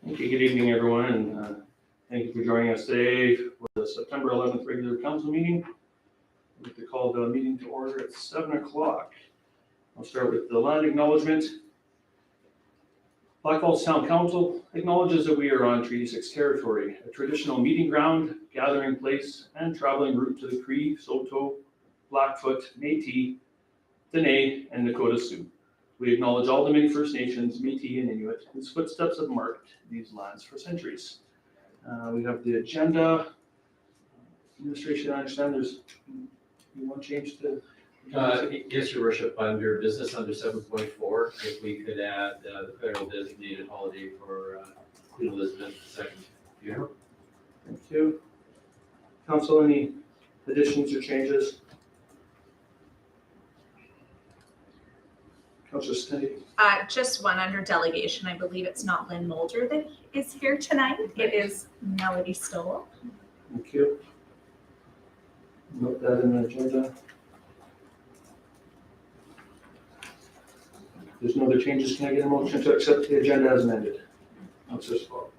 Okay, good evening, everyone, and thank you for joining us today for the September 11th regular council meeting. I'd like to call the meeting to order at 7 o'clock. I'll start with the land acknowledgement. Blackfalds Town Council acknowledges that we are on Treaty 6 territory, a traditional meeting ground, gathering place, and traveling route to the Cree, Saulteaux, Blackfoot, Métis, Dene, and Nakota Sioux. We acknowledge all the many First Nations, Métis, and Inuit whose footsteps have marked these lands for centuries. We have the agenda. Administration, I understand you want change to? Yes, Your Worship, under business under 7.4, if we could add the federal designated holiday for Queen Elizabeth II funeral. Thank you. Council, any additions or changes? Councilor Cynthia. Just one under delegation. I believe it's not Lynn Mulder that is here tonight. It is Melody Stoll. Thank you. Note that in the agenda. If there's no other changes, can I get a motion to accept the agenda as amended? Councilor Stoll.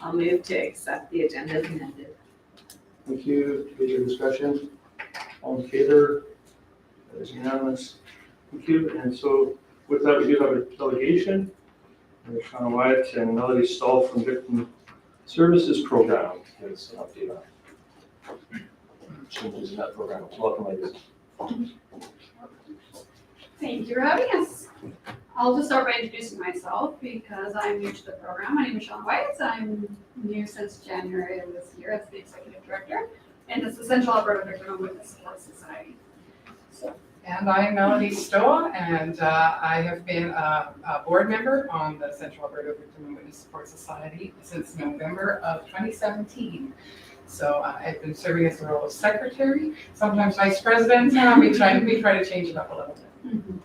I'll move to accept the agenda as amended. Thank you. Further discussion? All in favor? That is unanimous. Thank you. And so with that, we do have a delegation. Shauna Wyatt and Melody Stahl from Victim Services Program. Gives an update on changes in that program. Welcome, ladies. Thank you for having us. I'll just start by introducing myself because I'm new to the program. My name is Shauna Wyatt. I'm new since January of this year as the Executive Director, and it's the Central Alberta Victim and Witness Support Society. And I'm Melody Stoll, and I have been a board member on the Central Alberta Victim and Witness Support Society since November of 2017. So I've been serving as the role of secretary, sometimes vice president. We try to change it up a little bit. Mm-hmm.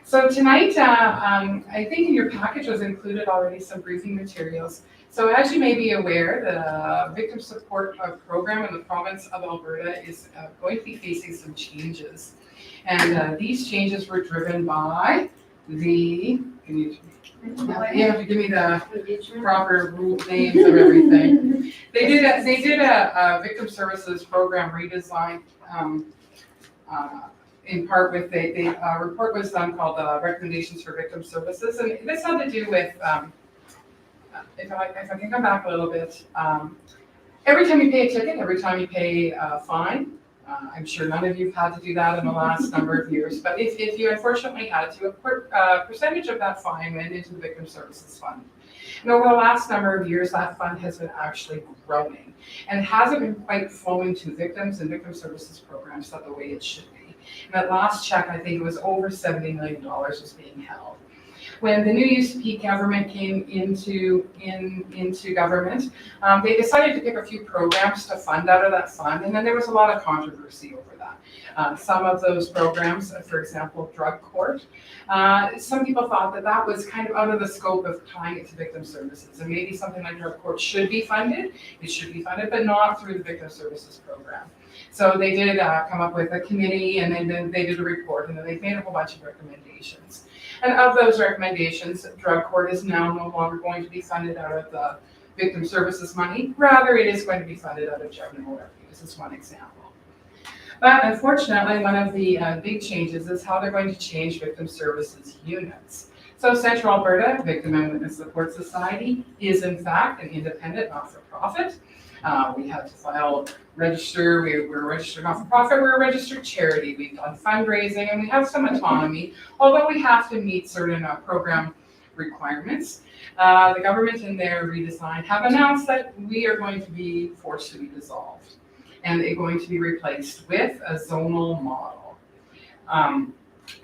So tonight, I think in your package was included already some briefing materials. So as you may be aware, the victim support program in the province of Alberta is going to be facing some changes. And these changes were driven by the, you have to give me the proper names of everything. They did a victim services program redesign in part with the report was done called Recommendations for Victim Services. And this had to do with if I can come back a little bit, every time you pay a ticket, every time you pay a fine, I'm sure none of you have had to do that in the last number of years, but if you unfortunately had to, a percentage of that fine went into the Victim Services Fund. And over the last number of years, that fund has been actually growing and hasn't been quite flowing to victims and victim services programs the way it should be. And at last check, I think it was over $70 million was being held. When the new UCP government came into government, they decided to pick a few programs to fund out of that fund, and then there was a lot of controversy over that. Some of those programs, for example, drug court, some people thought that was kind of out of the scope of tying it to victim services, and maybe something like drug court should be funded. It should be funded, but not through the victim services program. So they did come up with a committee, and then they did a report, and then they made a whole bunch of recommendations. And of those recommendations, drug court is now no longer going to be funded out of the victim services money. Rather, it is going to be funded out of general revenues, as one example. But unfortunately, one of the big changes is how they're going to change victim services units. So Central Alberta Victim and Witness Support Society is in fact an independent not-for-profit. We had to register, we're a registered not-for-profit, we're a registered charity, we've done fundraising, and we have some autonomy, although we have to meet certain program requirements. The government in their redesign have announced that we are going to be forced to be dissolved, and they're going to be replaced with a zonal model.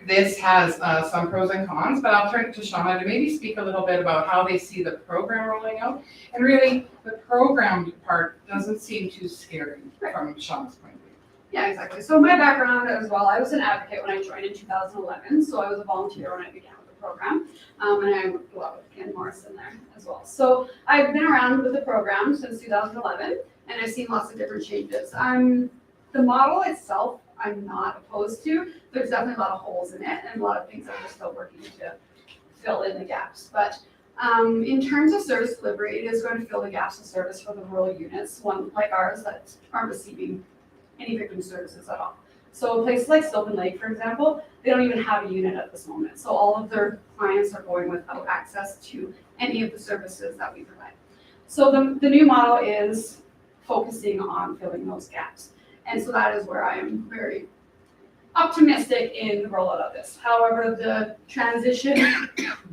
This has some pros and cons, but I'll turn it to Shauna to maybe speak a little bit about how they see the program rolling out. And really, the program part doesn't seem too scary from Shauna's point of view. Yeah, exactly. So my background as well, I was an advocate when I joined in 2011. So I was a volunteer when I began with the program. And I worked a lot with Ken Morrison there as well. So I've been around with the program since 2011, and I've seen lots of different changes. The model itself, I'm not opposed to. There's definitely a lot of holes in it and a lot of things that we're still working to fill in the gaps. But in terms of service delivery, it is going to fill the gaps of service for the rural units, one like ours that aren't receiving any victim services at all. So places like Sylvan Lake, for example, they don't even have a unit at this moment. So all of their clients are going without access to any of the services that we provide. So the new model is focusing on filling those gaps. And so that is where I am very optimistic in the rollout of this. However, the transition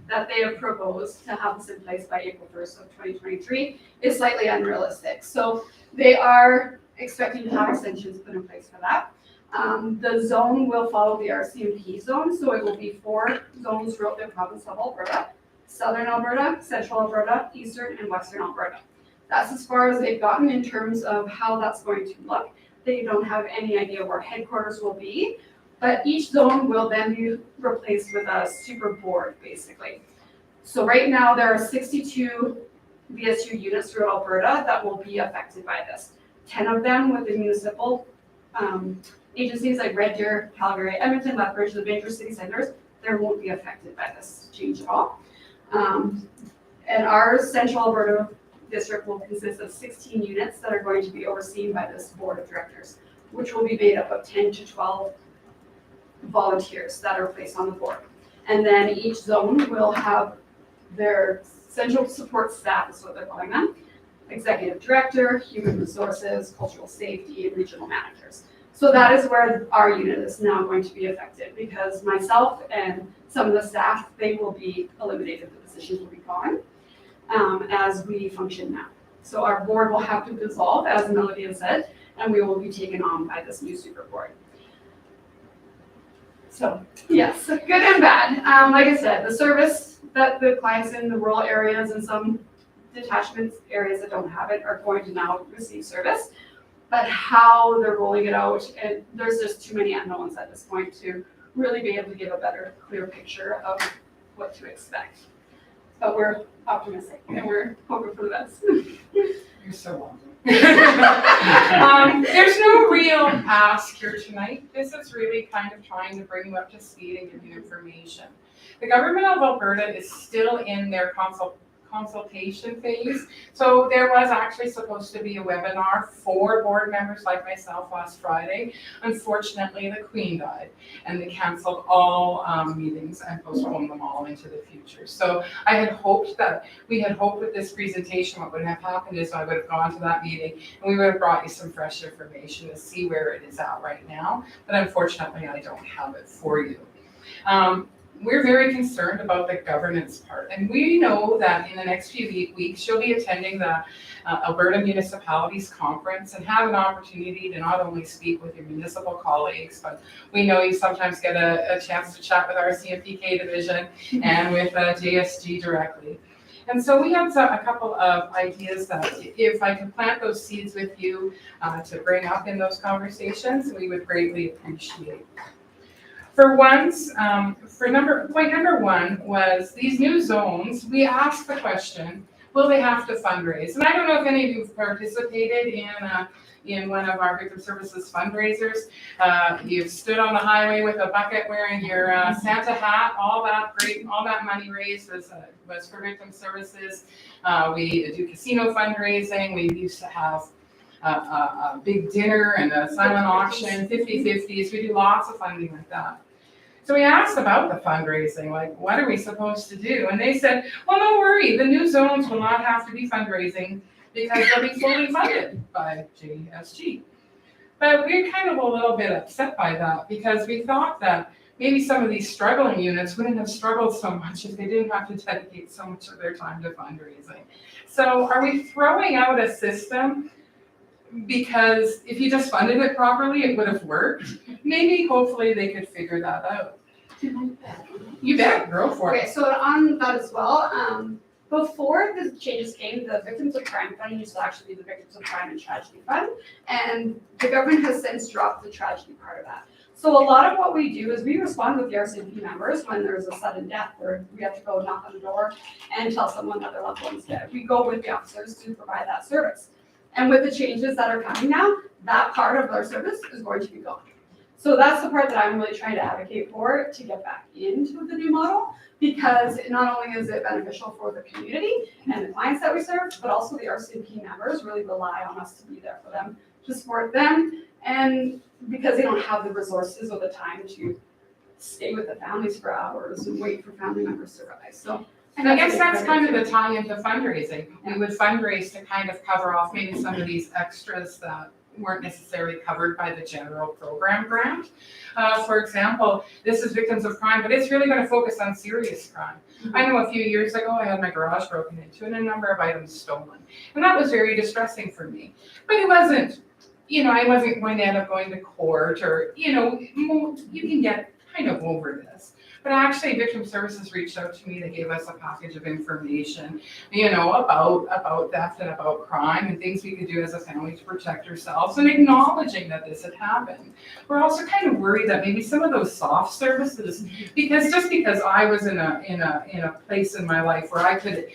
that they have proposed to have this in place by April 1st of 2023 is slightly unrealistic. So they are expecting to have extensions put in place for that. The zone will follow the RCMP zone, so it will be 4 zones throughout the province of Alberta: Southern Alberta, Central Alberta, Eastern, and Western Alberta. That's as far as they've gotten in terms of how that's going to look. They don't have any idea where headquarters will be, but each zone will then be replaced with a super board, basically. So right now, there are 62 VSU units throughout Alberta that will be affected by this. 10 of them with the municipal agencies like Red Deer, Calgary, Edmonton, Lethbridge, the major city centers, they won't be affected by this change at all. And our Central Alberta district will consist of 16 units that are going to be overseen by this board of directors, which will be made up of 10 to 12 volunteers that are placed on the board. And then each zone will have their central support staff, is what they're calling them: executive director, human resources, cultural safety, and regional managers. So that is where our unit is now going to be affected, because myself and some of the staff, they will be eliminated. The positions will be gone as we function now. So our board will have to dissolve, as Melody has said, and we will be taken on by this new super board. So yes, good and bad. Like I said, the service that the clients in the rural areas and some detachments areas that don't have it are going to now receive service. But how they're rolling it out, and there's just too many unknowns at this point to really be able to give a better, clear picture of what to expect. But we're optimistic and we're hoping for the best. You're so welcome. There's no real ask here tonight. This is really kind of trying to bring you up to speed and give you information. The government of Alberta is still in their consultation phase. So there was actually supposed to be a webinar for board members like myself last Friday. Unfortunately, the Queen died and they canceled all meetings and postponed them all into the future. So I had hoped that, we had hoped with this presentation, what would have happened is I would have gone to that meeting and we would have brought you some fresh information to see where it is at right now. But unfortunately, I don't have it for you. We're very concerned about the governance part, and we know that in the next few weeks you'll be attending the Alberta Municipalities Conference and have an opportunity to not only speak with your municipal colleagues, but we know you sometimes get a chance to chat with our CMPK division and with JSG directly. And so we have a couple of ideas that if I could plant those seeds with you to bring up in those conversations, we would greatly appreciate. For once, point number one was these new zones, we asked the question, will they have to fundraise? And I don't know if any of you have participated in one of our victim services fundraisers. You've stood on the highway with a bucket wearing your Santa hat, all that money raised was for victim services. We do casino fundraising. We used to have a big dinner and a silent auction, 50-50s. We do lots of funding like that. So we asked about the fundraising, like, what are we supposed to do? And they said, well, don't worry, the new zones will not have to be fundraising because they'll be fully funded by JSG. But we're kind of a little bit upset by that because we thought that maybe some of these struggling units wouldn't have struggled so much if they didn't have to dedicate so much of their time to fundraising. So are we throwing out a system because if you just funded it properly, it would have worked? Maybe, hopefully, they could figure that out. You bet, go for it. Okay, so on that as well, before the changes came, the Victims of Crime Fund used to actually be the Victims of Crime and Tragedy Fund, and the government has since dropped the tragedy part of that. So a lot of what we do is we respond with the RCMP members when there's a sudden death or we have to go knock on the door and tell someone that their loved one's dead. We go with the officers to provide that service. And with the changes that are coming now, that part of their service is going to be gone. So that's the part that I'm really trying to advocate for, to get back into the new model, because not only is it beneficial for the community and the clients that we serve, but also the RCMP members really rely on us to be there for them, to support them, and because they don't have the resources or the time to stay with the families for hours and wait for family members to rise, so. And I guess that's kind of the tie into fundraising. We would fundraise to kind of cover off maybe some of these extras that weren't necessarily covered by the general program grant. For example, this is victims of crime, but it's really going to focus on serious crime. I know a few years ago, I had my garage broken into and a number of items stolen. And that was very distressing for me. But it wasn't, I wasn't going to end up going to court or, you can get kind of over this. But actually, Victim Services reached out to me. They gave us a package of information, about theft and about crime and things we could do as a family to protect ourselves, and acknowledging that this had happened. We're also kind of worried that maybe some of those soft services, because I was in a place in my life where I could,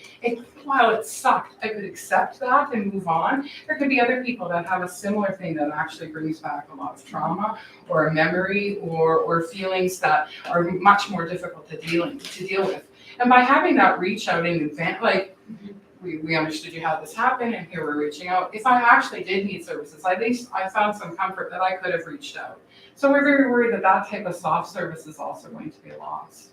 while it sucked, I could accept that and move on. There could be other people that have a similar thing that actually brings back a lot of trauma or a memory or feelings that are much more difficult to deal with. And by having that reach out in advance, we understood you had this happen and here we're reaching out. If I actually did need services, at least I found some comfort that I could have reached out. So we're very worried that that type of soft service is also going to be lost.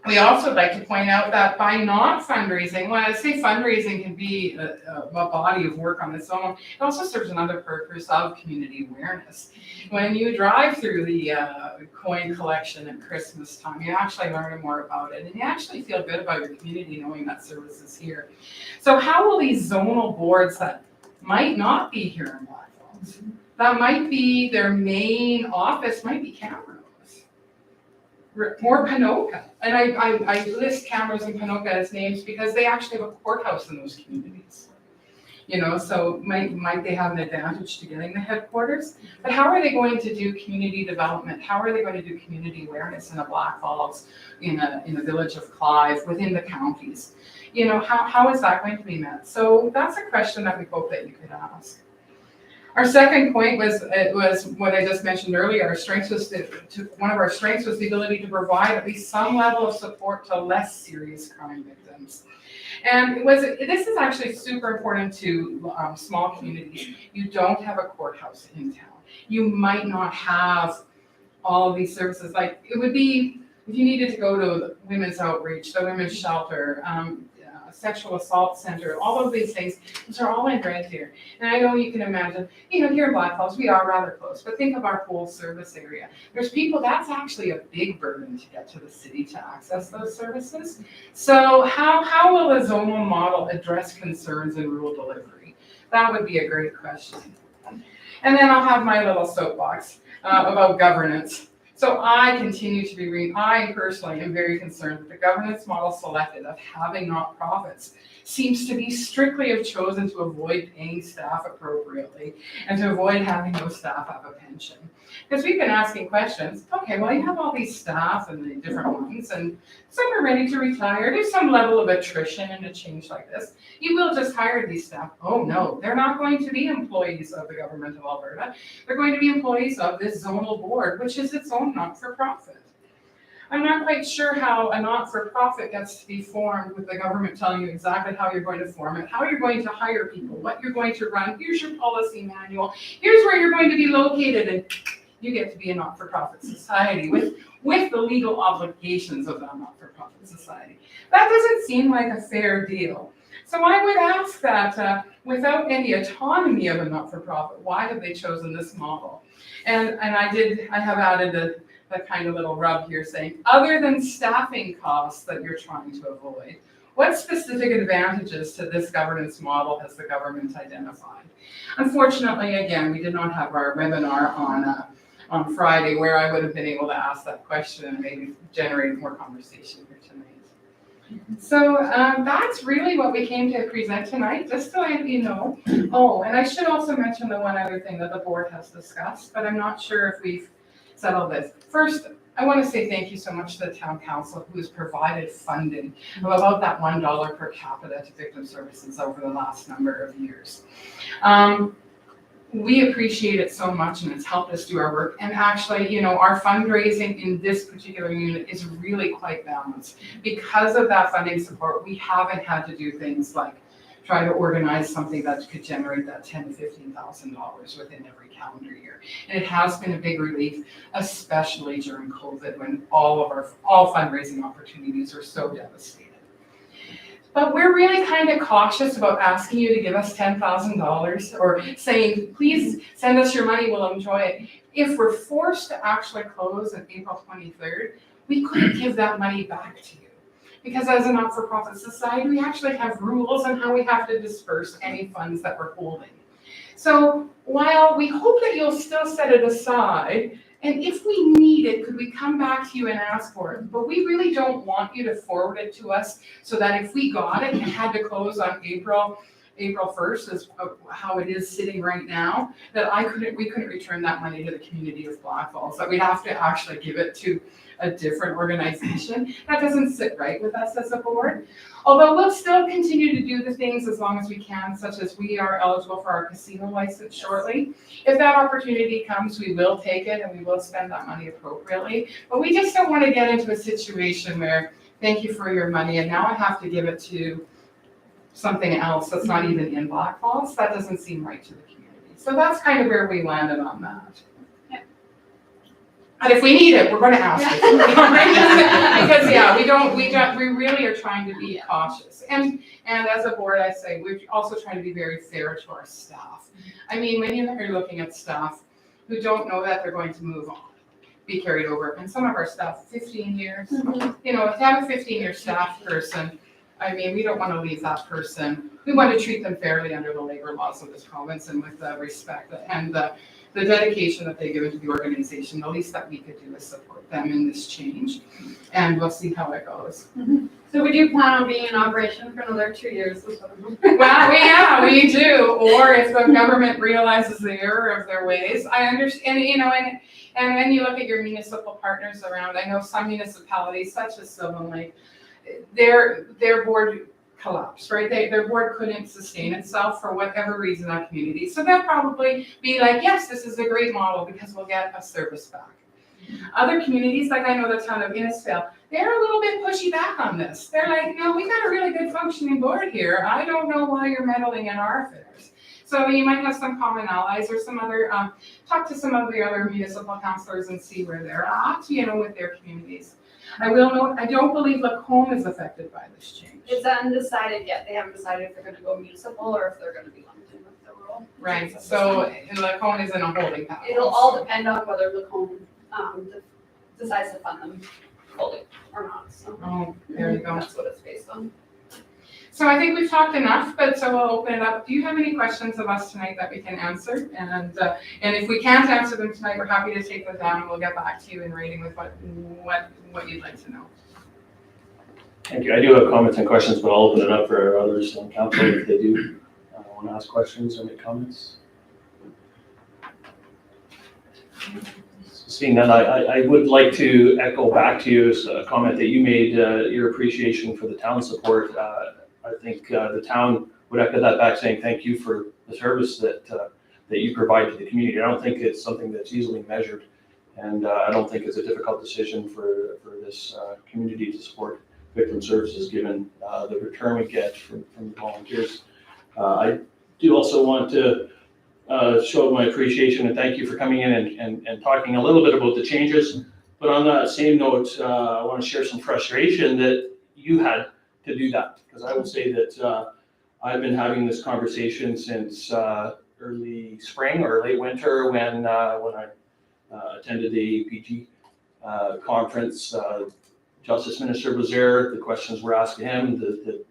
We also like to point out that by not fundraising, when I say fundraising can be a body of work on its own, it also serves another purpose of community awareness. When you drive through the coin collection at Christmas time, you actually learn more about it and you actually feel good about your community knowing that service is here. So how will these zonal boards that might not be here in Blackfalds, that might be their main office, might be Camrose or Ponoka. And I list Camrose and Ponoka as names because they actually have a courthouse in those communities. So might they have an advantage to getting the headquarters? But how are they going to do community development? How are they going to do community awareness in a Blackfalds, in a village of Clive, within the counties? How is that going to be met? So that's a question that we hope that you could ask. Our second point was what I just mentioned earlier. One of our strengths was the ability to provide at least some level of support to less serious crime victims. And this is actually super important to small communities. You don't have a courthouse in town. You might not have all of these services. Like it would be if you needed to go to the women's outreach, the women's shelter, sexual assault center, all of these things, these are all in red here. And I know you can imagine, here in Blackfalds, we are rather close, but think of our whole service area. There's people, that's actually a big burden to get to the city to access those services. So how will a zonal model address concerns in rural delivery? That would be a great question. And then I'll have my little soapbox about governance. So I personally am very concerned that the governance model selected of having not-profits seems to be strictly chosen to avoid paying staff appropriately and to avoid having those staff have a pension. Because we've been asking questions, okay, well, you have all these staff and the different ones, and some are ready to retire. There's some level of attrition in a change like this. You will just hire these staff. Oh no, they're not going to be employees of the government of Alberta. They're going to be employees of this zonal board, which is its own not-for-profit. I'm not quite sure how a not-for-profit gets to be formed with the government telling you exactly how you're going to form it, how you're going to hire people, what you're going to run. Here's your policy manual. Here's where you're going to be located, and you get to be a not-for-profit society with the legal obligations of that not-for-profit society. That doesn't seem like a fair deal. So I would ask that without any autonomy of a not-for-profit, why have they chosen this model? And I have added a kind of little rub here saying, other than staffing costs that you're trying to avoid, what specific advantages to this governance model has the government identified? Unfortunately, again, we did not have our webinar on Friday where I would have been able to ask that question and maybe generate more conversation here tonight. So that's really what we came to present tonight, just to let you know. Oh, and I should also mention the one other thing that the board has discussed, but I'm not sure if we've settled this. First, I want to say thank you so much to the town council who has provided funding of about that $1 per capita to victim services over the last number of years. we appreciate it so much and it's helped us do our work. And actually, you know, our fundraising in this particular unit is really quite balanced. Because of that funding support, we haven't had to do things like try to organize something that could generate that $10,000 to $15,000 within every calendar year. And it has been a big relief, especially during COVID when all fundraising opportunities were so devastated. But we're really kind of cautious about asking you to give us $10,000 or saying, please send us your money, we'll enjoy it. If we're forced to actually close on April 23rd, we couldn't give that money back to you. Because as a not-for-profit society, we actually have rules on how we have to disperse any funds that we're holding. So while we hope that you'll still set it aside, and if we need it, could we come back to you and ask for it? But we really don't want you to forward it to us so that if we got it and had to close on April 1st, is how it is sitting right now, that we couldn't return that money to the community of Blackfalds, that we'd have to actually give it to a different organization. That doesn't sit right with us as a board. Although we'll still continue to do the things as long as we can, such as we are eligible for our casino license shortly. If that opportunity comes, we will take it and we will spend that money appropriately. But we just don't want to get into a situation where, thank you for your money, and now I have to give it to something else that's not even in Blackfalds. That doesn't seem right to the community. So that's kind of where we landed on that. And if we need it, we're going to ask it. Because yeah, we really are trying to be cautious. And as a board, I say, we're also trying to be very fair to our staff. I mean, when you're looking at staff who don't know that they're going to move on, be carried over, and some of our staff, 15 years, you know, if you have a 15-year staff person, I mean, we don't want to leave that person. We want to treat them fairly under the labor laws of this province and with the respect and the dedication that they give into the organization. The least that we could do is support them in this change, and we'll see how it goes. So we do plan on being in operation for another 2 years. Well, yeah, we do. Or if the government realizes the error of their ways, I understand, you know, and when you look at your municipal partners around, I know some municipalities, such as Sylvan Lake, their board collapsed, right? Their board couldn't sustain itself for whatever reason in that community. So they'll probably be like, yes, this is a great model because we'll get a service back. Other communities, like I know the town of Innisfail, they're a little bit pushy back on this. They're like, no, we got a really good functioning board here. I don't know why you're meddling in our affairs. So you might have some common allies or some other, talk to some of the other municipal councillors and see where they're at, you know, with their communities. I will note, I don't believe Lacombe is affected by this change. It's undecided yet. They haven't decided if they're going to go municipal or if they're going to be lumped in with the rural. Right, so Lacombe is in a holding pattern. It'll all depend on whether Lacombe decides to fund them fully or not. So Oh, there you go. that's what it's based on. So I think we've talked enough, but so we'll open it up. Do you have any questions of us tonight that we can answer? And if we can't answer them tonight, we're happy to take them down and we'll get back to you in writing with what you'd like to know. Thank you. I do have comments and questions, but I'll open it up for others on council if they do want to ask questions or make comments. Seeing that, I would like to echo back to you a comment that you made, your appreciation for the town support. I think the town would echo that back, saying thank you for the service that you provide to the community. I don't think it's something that's easily measured, and I don't think it's a difficult decision for this community to support victim services, given the return we get from the volunteers. I do also want to show my appreciation and thank you for coming in and talking a little bit about the changes. But on that same note, I want to share some frustration that you had to do that, because I would say that I've been having this conversation since early spring or late winter when I attended the APG conference. Justice Minister was there. The questions were asked to him. The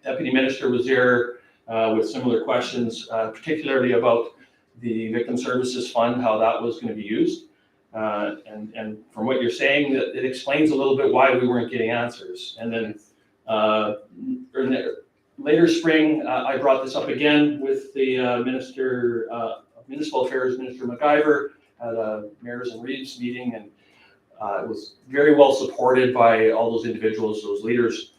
Deputy Minister was there with similar questions, particularly about the Victim Services Fund, how that was going to be used. And from what you're saying, that it explains a little bit why we weren't getting answers. And then later spring, I brought this up again with the Minister of Municipal Affairs, Minister McIver, at a Mayors and Reeves meeting, and it was very well supported by all those individuals, those leaders,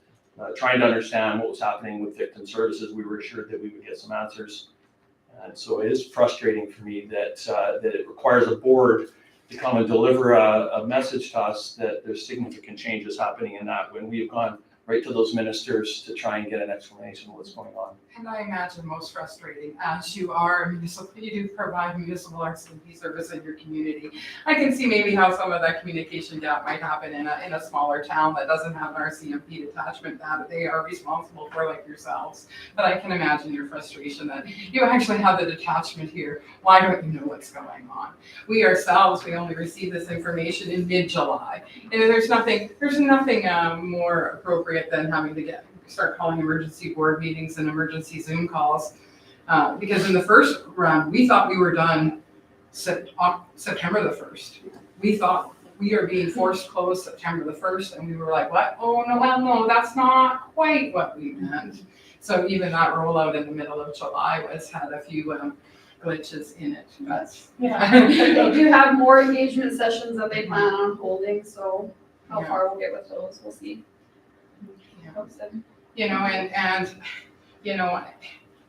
trying to understand what was happening with victim services. We were assured that we would get some answers. And so it is frustrating for me that it requires a board to come and deliver a message to us that there's significant changes happening in that, when we've gone right to those ministers to try and get an explanation of what's going on. And I imagine most frustrating, as you are a municipal, you do provide municipal RCMP service in your community. I can see maybe how some of that communication gap might happen in a smaller town that doesn't have an RCMP detachment that they are responsible for, like yourselves. But I can imagine your frustration that you actually have the detachment here. Why don't you know what's going on? We ourselves, we only received this information in mid-July. And there's nothing more appropriate than having to start calling emergency board meetings and emergency Zoom calls. Because in the first round, we thought we were done September the 1st. We thought we are being forced closed September the 1st, and we were like, what? Oh, no, well, no, that's not quite what we meant. So even that rollout in the middle of July had a few glitches in it. But Yeah, they do have more engagement sessions that they plan on holding, so how Yeah. far we'll get with those, we'll see. Yeah. Hope so.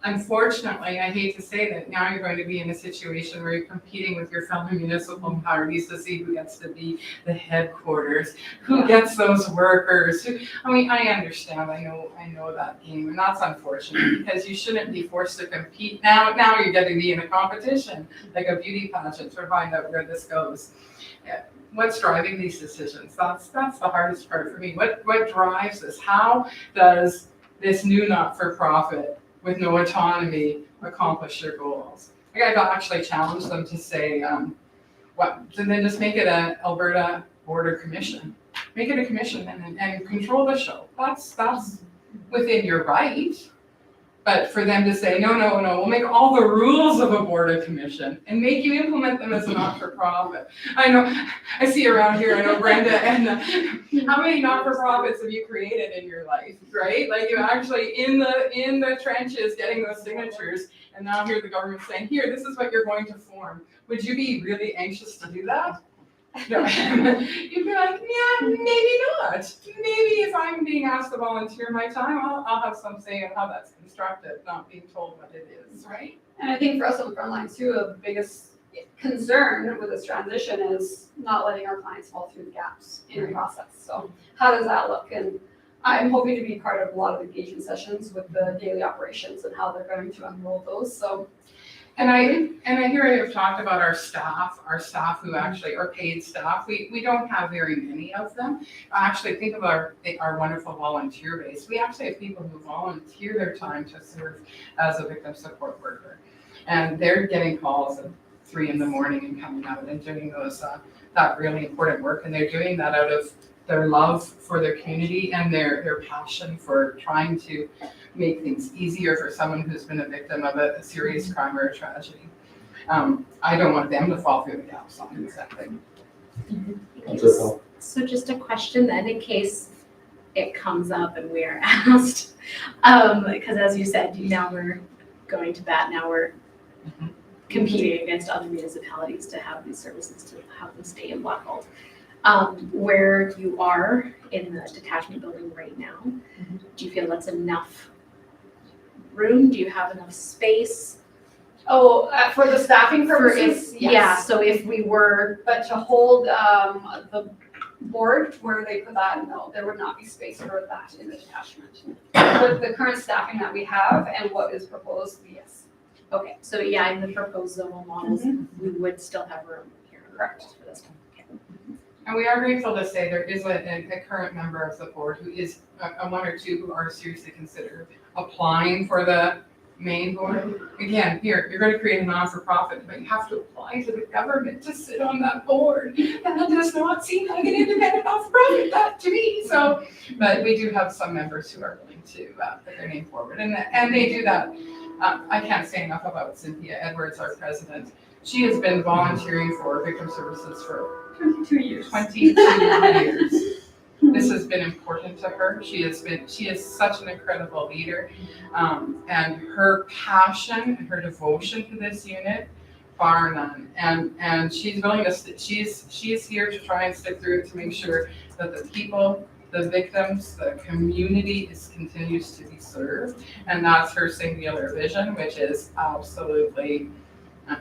Unfortunately, I hate to say that now you're going to be in a situation where you're competing with your fellow municipal parties to see who gets to be the headquarters, who gets those workers. I understand, I know that game, and that's unfortunate because you shouldn't be forced to compete. Now you're going to be in a competition, like a beauty pageant, to find out where this goes. What's driving these decisions? That's the hardest part for me. What drives this? How does this new not-for-profit with no autonomy accomplish their goals? I've actually challenged them to say, and then just make it an Alberta Border Commission. Make it a commission and control the show. That's within your right. But for them to say, no, we'll make all the rules of a border commission and make you implement them as a not-for-profit. I know, I see around here, I know Brenda, and how many not-for-profits have you created in your life, right? Like you actually in the trenches getting those signatures, and now here the government's saying, here, this is what you're going to form. Would you be really anxious to do that? No. You'd be like, yeah, maybe not. Maybe if I'm being asked to volunteer my time, I'll have some say in how that's constructed, not being told what it is, right? And I think for us on the front lines too, the biggest concern with this transition is not letting our clients fall through the gaps in the process. So how does that look? And I'm hoping to be part of a lot of engagement sessions with the daily operations and how they're going to unroll those. So And I hear you have talked about our staff who actually are paid staff. We don't have very many of them. Actually, think of our wonderful volunteer base. We actually have people who volunteer their time to serve as a victim support worker. And they're getting calls at 3 a.m. and coming out and doing that really important work. And they're doing that out of their love for their community and their passion for trying to make things easier for someone who's been a victim of a serious crime or a tragedy. I don't want them to fall through the gaps on exactly. So just a question then, in case it comes up and we are asked, because as you said, now we're going to bat, now we're competing against other municipalities to have these services, to have them stay in Blackfalds. Where you are in the detachment building right now, do you feel that's enough room? Do you have enough space? For the staffing purposes, yes. Yeah, so if we were, But to hold the board where they put that, no, there would not be space for that in the detachment. With the current staffing that we have and what is proposed, yes. okay, so yeah, in the proposed zonal models, we would still have room here. Correct. For this one. Okay. And we are grateful to say there is a current member of the board who is a one or two who are seriously considered applying for the main board. Again, here, you're going to create a non-for-profit, but you have to apply to the government to sit on that board. That does not seem like an independent non-for-profit, that to me. So, but we do have some members who are willing to put their name forward, and they do that. I can't say enough about Cynthia Edwards, our president. She has been volunteering for victim services for 22 years. 22 years. This has been important to her. She is such an incredible leader, and her passion and her devotion to this unit, bar none. And she's willing to. She is here to try and stick through it to make sure that the people the victims, the community continues to be served. And that's her singular vision, which is absolutely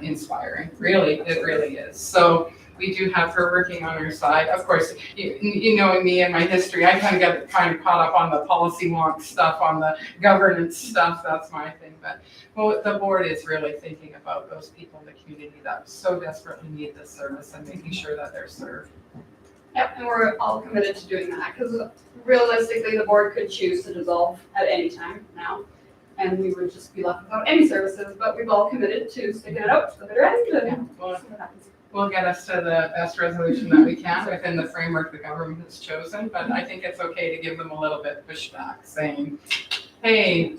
inspiring. Really, it really is. So we do have her working on her side. Of course, you know me and my history, I kind of get caught up on the policy wonk stuff, on the governance stuff. That's my thing. But the board is really thinking about those people in the community that so desperately need this service and making sure that they're served. Yep, and we're all committed to doing that, because realistically, the board could choose to dissolve at any time now, and we would just be left without any services, but we've all committed to sticking it out to the bitter end, and see what happens. We'll get us to the best resolution that we can within the framework the government has chosen, but I think it's okay to give them a little bit pushback, saying, hey,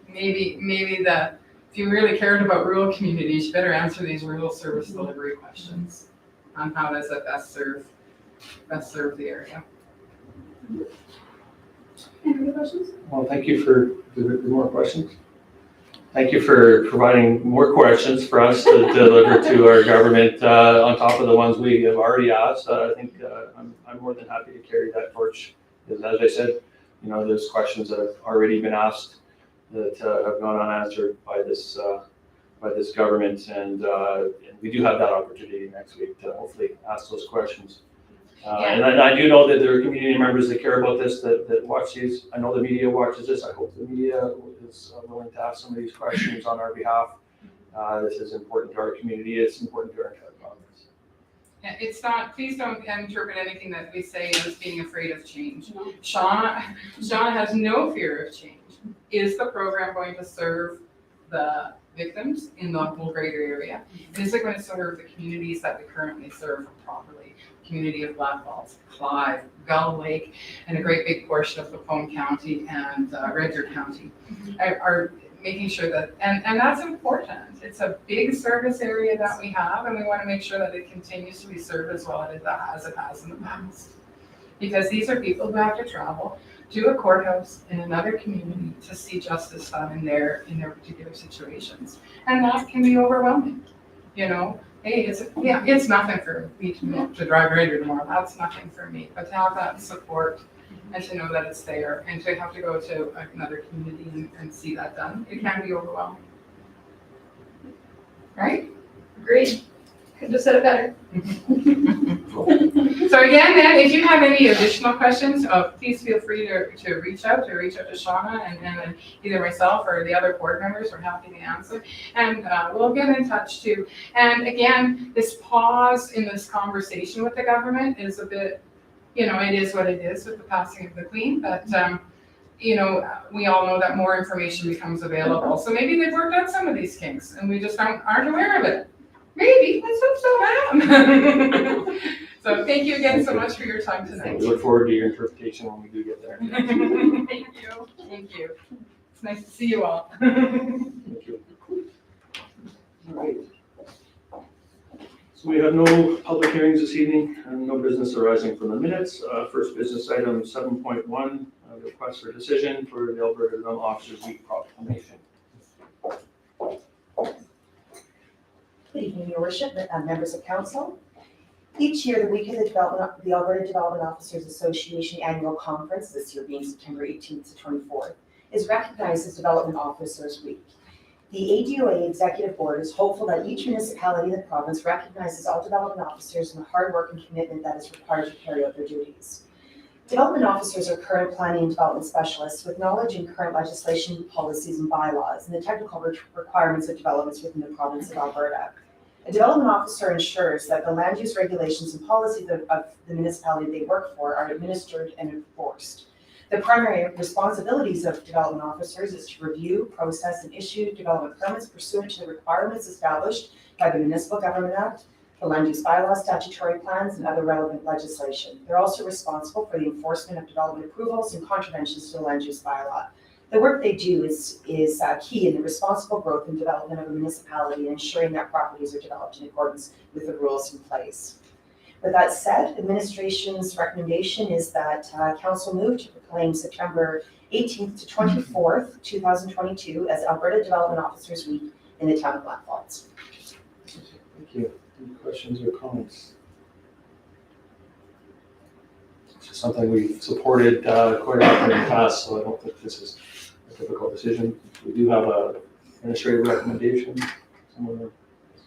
maybe if you really cared about rural communities, you better answer these rural service delivery questions on how does it best serve the area. Any other questions? Well, thank you for more questions. Thank you for providing more questions for us to deliver to our government on top of the ones we have already asked. I think I'm more than happy to carry that torch. Because as I said, there's questions that have already been asked that have gone unanswered by this government, and we do have that opportunity next week to hopefully ask those questions. And I do know that there are community members that care about this, that watch these. I know the media watches this. I hope the media is willing to ask some of these questions on our behalf. This is important to our community. It's important to our entire province. Yeah, it's not, please don't interpret anything that we say as being afraid of change. No. Shauna has no fear of change. Is the program going to serve the victims in the whole greater area? Is it going to serve the communities that we currently serve properly? Community of Blackfalds, Clive, Gull Lake, and a great big portion of Lacombe County and Red Deer County are making sure that, and that's important. It's a big service area that we have, and we want to make sure that it continues to be served as well as it has in the past. Because these are people who have to travel to a courthouse in another community to see justice done in their particular situations. And that can be overwhelming, Hey, it's nothing for me to drive radio tomorrow. That's nothing for me. But to have that support and to know that it's there and to have to go to another community and see that done, it can be overwhelming. Right? Agreed. Could have said it better. So again, then, if you have any additional questions, please feel free to reach out to Shauna and either myself or the other board members. We're happy to answer. And we'll get in touch too. And again, this pause in this conversation with the government is a bit, it is what it is with the passing of the Queen. But, we all know that more information becomes available. So maybe they've worked out some of these kinks and we just aren't aware of it. Maybe, let's hope so, ma'am. So thank you again so much for your time tonight. We look forward to your interpretation when we do get there. Thank you. Thank you. It's nice to see you all. Thank you. All right. So we have no public hearings this evening and no business arising from the minutes. First business item 7.1, request for decision for the Alberta Development Officers Week proclamation. Good evening, Your Worship, members of council. Each year, the week of the Alberta Development Officers Association Annual Conference, this year being September 18th to 24th, is recognized as Development Officers Week. The ADOA Executive Board is hopeful that each municipality in the province recognizes all development officers and the hard work and commitment that is required to carry out their duties. Development officers are current planning and development specialists with knowledge in current legislation, policies, and bylaws, and the technical requirements of developments within the province of Alberta. A development officer ensures that the land use regulations and policies of the municipality they work for are administered and enforced. The primary responsibilities of development officers is to review, process, and issue development permits pursuant to the requirements established by the Municipal Government Act, the land use bylaws, statutory plans, and other relevant legislation. They're also responsible for the enforcement of development approvals and contraventions to the land use bylaw. The work they do is key in the responsible growth and development of a municipality and ensuring that properties are developed in accordance with the rules in place. With that said, administration's recommendation is that council move to proclaim September 18th to 24th, 2022 as Alberta Development Officers Week in the town of Blackfalds. Thank you. Any questions or comments? This is something we've supported quite often in the past, so I don't think this is a difficult decision. We do have a administrative recommendation. Someone,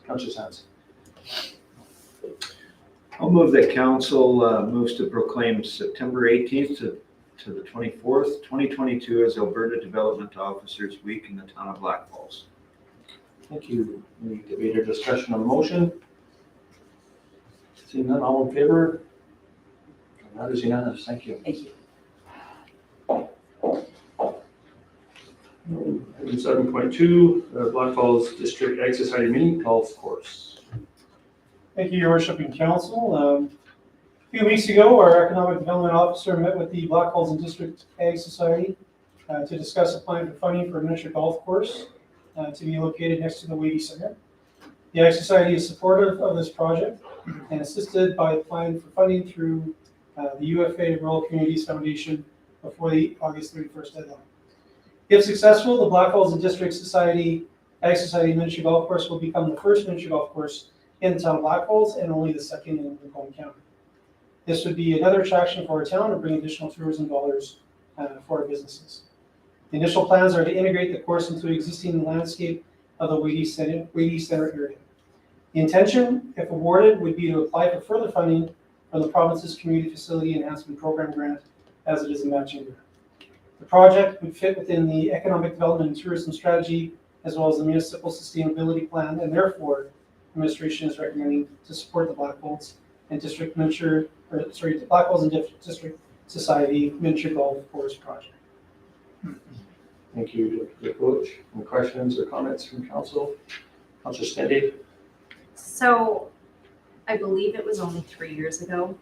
Councillor Sands. I'll move that council moves to proclaim September 18th to the 24th, 2022 as Alberta Development Officers Week in the town of Blackfalds. Thank you. Any debate or discussion on the motion? Seeing none, all in favor? And that is unanimous. Thank you. Thank you. Item 7.2, Blackfalds District Ag Society Mini Golf Course. Thank you, Your Worship and Council. A few weeks ago, our Economic Development Officer met with the Blackfalds and District Ag Society to discuss a plan for funding for a miniature golf course to be located next to the Wadey Center. The Ag Society is supportive of this project and assisted by a plan for funding through the UFA Rural Communities Foundation before the August 31st deadline. If successful, the Blackfalds and District Ag Society miniature golf course will become the first miniature golf course in the town of Blackfalds and only the second in Macomb County. This would be another attraction for our town and bring additional tourism dollars for our businesses. The initial plans are to integrate the course into the existing landscape of the Wadey Center area. The intention, if awarded, would be to apply for further funding from the province's Community Facility Enhancement Program grant, as it is a matching grant. The project would fit within the Economic Development and Tourism Strategy, as well as the Municipal Sustainability Plan, and therefore, administration is recommending to support the Blackfalds and District District Society Miniature Golf Course Project. Thank you, Dr. Coach. Any questions or comments from council? Councillor Stendy? So I believe it was only 3 years ago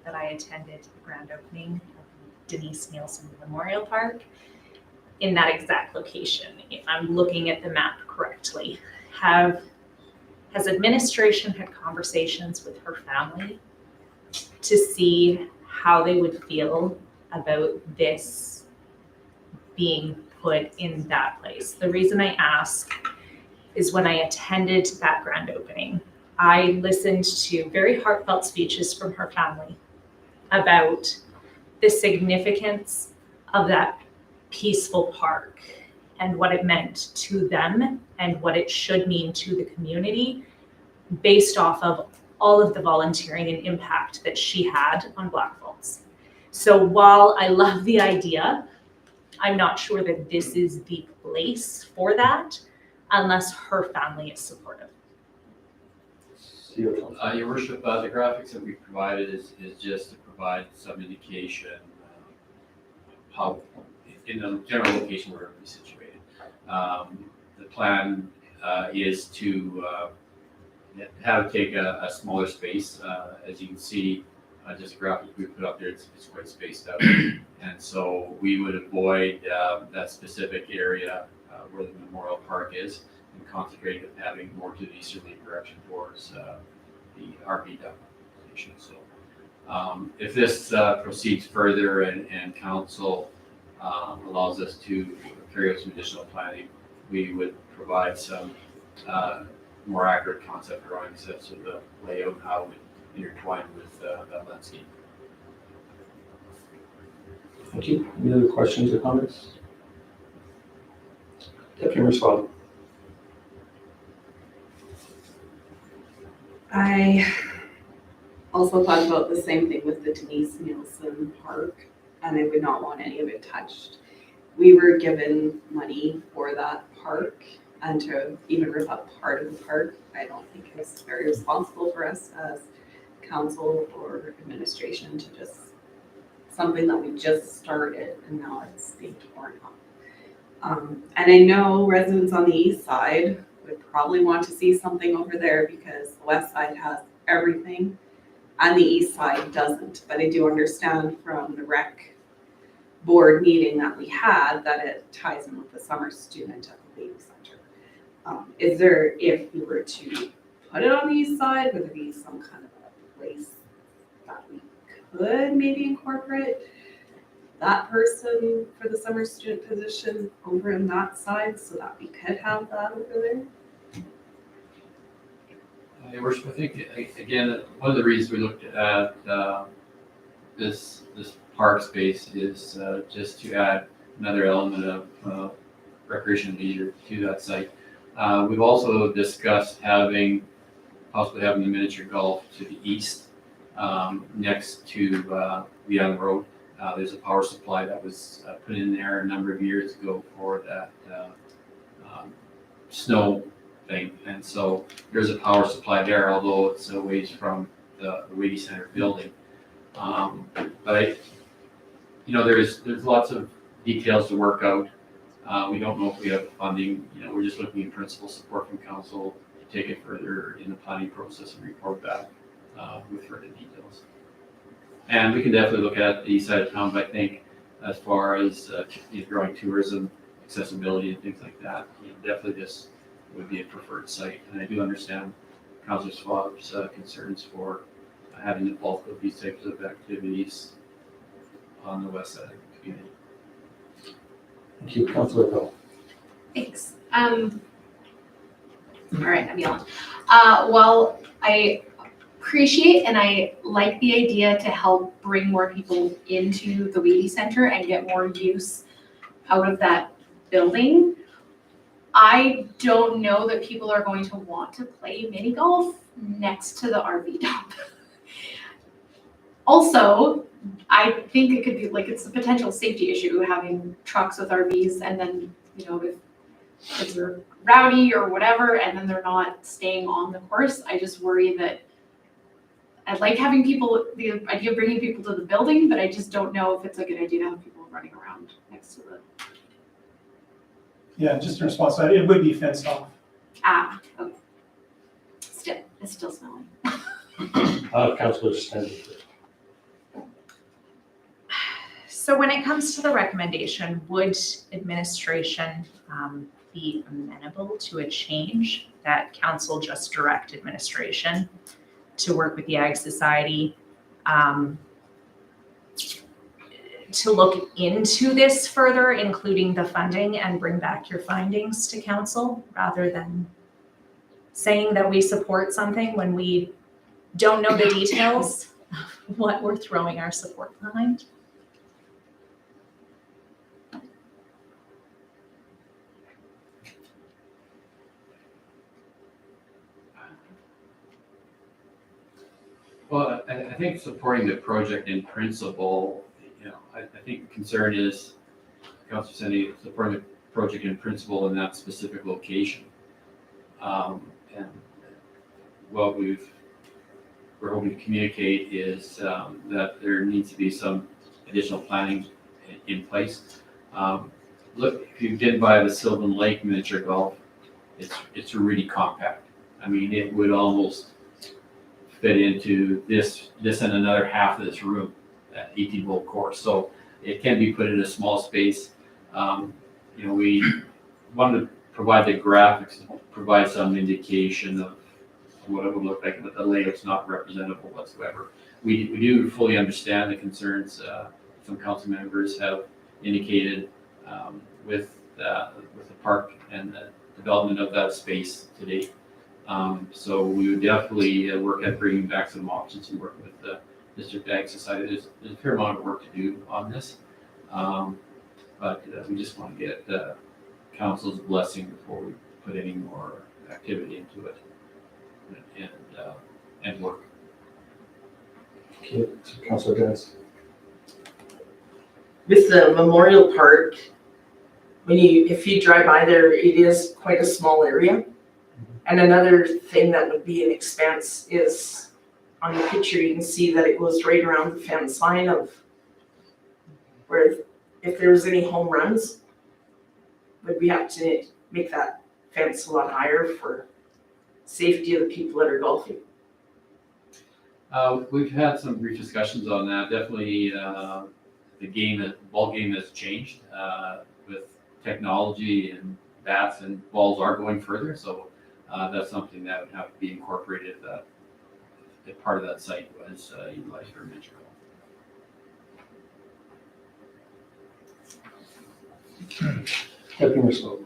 that I attended the grand opening of Denise Nielsen Memorial Park in that exact location. If I'm looking at the map correctly, has administration had conversations with her family to see how they would feel about this being put in that place? The reason I ask is when I attended that grand opening, I listened to very heartfelt speeches from her family about the significance of that peaceful park and what it meant to them and what it should mean to the community based off of all of the volunteering and impact that she had on Blackfalds. So while I love the idea, I'm not sure that this is the place for that unless her family is supportive. Your Worship, the graphics that we provided is just to provide some indication how, in a general location where it will be situated. The plan is to take a smaller space. As you can see, just the graphic we put up there, it's quite spaced out. And so we would avoid that specific area where the Memorial Park is and concentrate on having more to the easterly direction towards the RP station. So if this proceeds further and council allows us to carry out some additional planning, we would provide some more accurate concept drawings as to the layout and how it would intertwine with that landscape. Thank you. Any other questions or comments? Deputy Mayor Swab. I also thought about the same thing with the Denise Nielsen Park, and I would not want any of it touched. We were given money for that park, and to even rip up part of the park, I don't think it's very responsible for us as council or administration to just, something that we just started and now it's being torn up. And I know residents on the east side would probably want to see something over there because the west side has everything and the east side doesn't. But I do understand from the rec board meeting that we had that it ties in with the summer student at the League Center. Is there, if we were to put it on the east side, would there be some kind of a place that we could maybe incorporate that person for the summer student position over in that side so that we could have that over there? Your Worship, I think, again, one of the reasons we looked at this park space is just to add another element of recreation and leisure to that site. We've also discussed possibly having the miniature golf to the east, next to the Young Road. There's a power supply that was put in there a number of years ago for that snow thing. And so there's a power supply there, although it's a ways from the Wady Center building. But there's lots of details to work out. We don't know if we have funding. We're just looking at principal support from council to take it further in the planning process and report back with further details. And we can definitely look at the east side of town, but I think as far as growing tourism, accessibility and things like that, definitely this would be a preferred site. And I do understand Councilor Schwab's concerns for having the bulk of these types of activities on the west side of the community. Thank you, Councilor Bell. Thanks. All right, I'm yelling. Well, I appreciate and I like the idea to help bring more people into the Wady Center and get more use out of that building. I don't know that people are going to want to play mini golf next to the RV dump. Also, I think it could be it's a potential safety issue having trucks with RVs and then, if kids are rowdy or whatever, and then they're not staying on the course. I just worry that I like having the idea of bringing people to the building, but I just don't know if it's a good idea to have people running around next to the. Yeah, just in response to that, it would be fenced off. Okay. It's still smelling. Councilor Stanley. So when it comes to the recommendation, would administration be amenable to a change that council just direct administration to work with the Ag Society to look into this further, including the funding, and bring back your findings to council rather than saying that we support something when we don't know the details of what we're throwing our support behind? Well, I think supporting the project in principle, I think the concern is Councilor Sandy supporting the project in principle in that specific location. And what we're hoping to communicate is that there needs to be some additional planning in place. Look, if you did buy the Sylvan Lake miniature golf, it's really compact. I mean, it would almost fit into this and another half of this room, that 18-hole course. So it can be put in a small space. We wanted to provide the graphics, to provide some indication of what it would look like, but the layout's not representable whatsoever. We do fully understand the concerns some council members have indicated with the park and the development of that space to date. So we would definitely work at bringing back some options and work with the District Ag Society. There's a fair amount of work to do on this, but we just want to get council's blessing before we put any more activity into it and work. Okay, so Councilor Dennis. With the Memorial Park, if you drive by there, it is quite a small area. And another thing that would be an expense is on the picture, you can see that it goes right around the fence line of where if there was any home runs, would we have to make that fence a lot higher for safety of the people that are golfing? We've had some brief discussions on that. Definitely, the ball game has changed with technology, and bats and balls are going further. So that's something that would have to be incorporated. That part of that site was utilized for miniature golf. Deputy Mayor Sloan.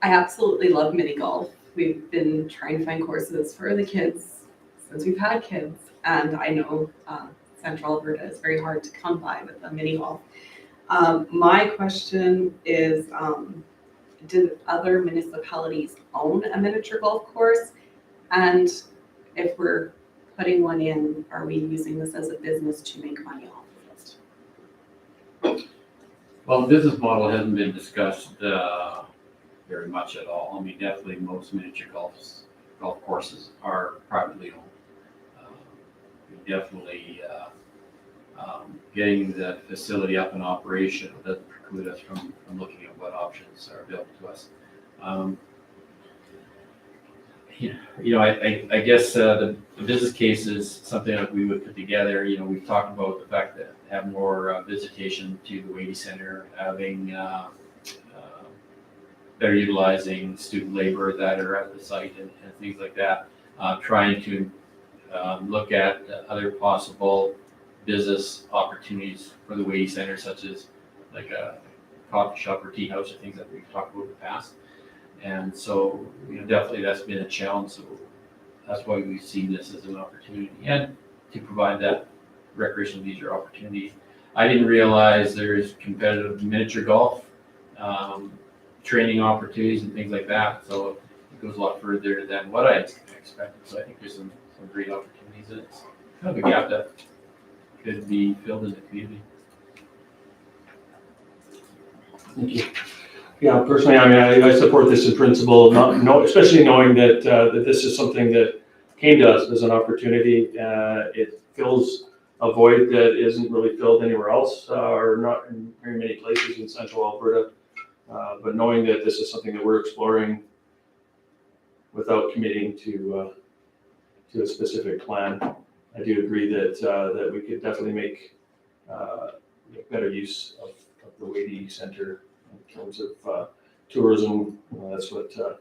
I absolutely love mini golf. We've been trying to find courses for the kids since we've had kids, and I know Central Alberta is very hard to come by with a mini golf. My question is, do other municipalities own a miniature golf course? And if we're putting one in, are we using this as a business to make money off of it? Well, the business model hasn't been discussed very much at all. I mean, definitely most miniature golf courses are privately owned. We definitely getting the facility up in operation doesn't preclude us from looking at what options are available to us. I guess the business case is something that we would put together. We've talked about the fact that have more visitation to the Wadey Center, having better utilizing student labor that are at the site and things like that. Trying to look at other possible business opportunities for the Wadey Center, such as like a coffee shop or tea house or things that we've talked about in the past. And so, definitely that's been a challenge. So that's why we've seen this as an opportunity and to provide that recreational leisure opportunity. I didn't realize there's competitive miniature golf training opportunities and things like that. So it goes a lot further than what I expected. So I think there's some great opportunities. And it's kind of a gap that could be filled in the community. Thank you. Yeah, personally, I support this in principle, especially knowing that this is something that came to us as an opportunity. It fills a void that isn't really filled anywhere else, or not in very many places in Central Alberta. But knowing that this is something that we're exploring without committing to a specific plan, I do agree that we could definitely make better use of the Wadey Center in terms of tourism. That's what the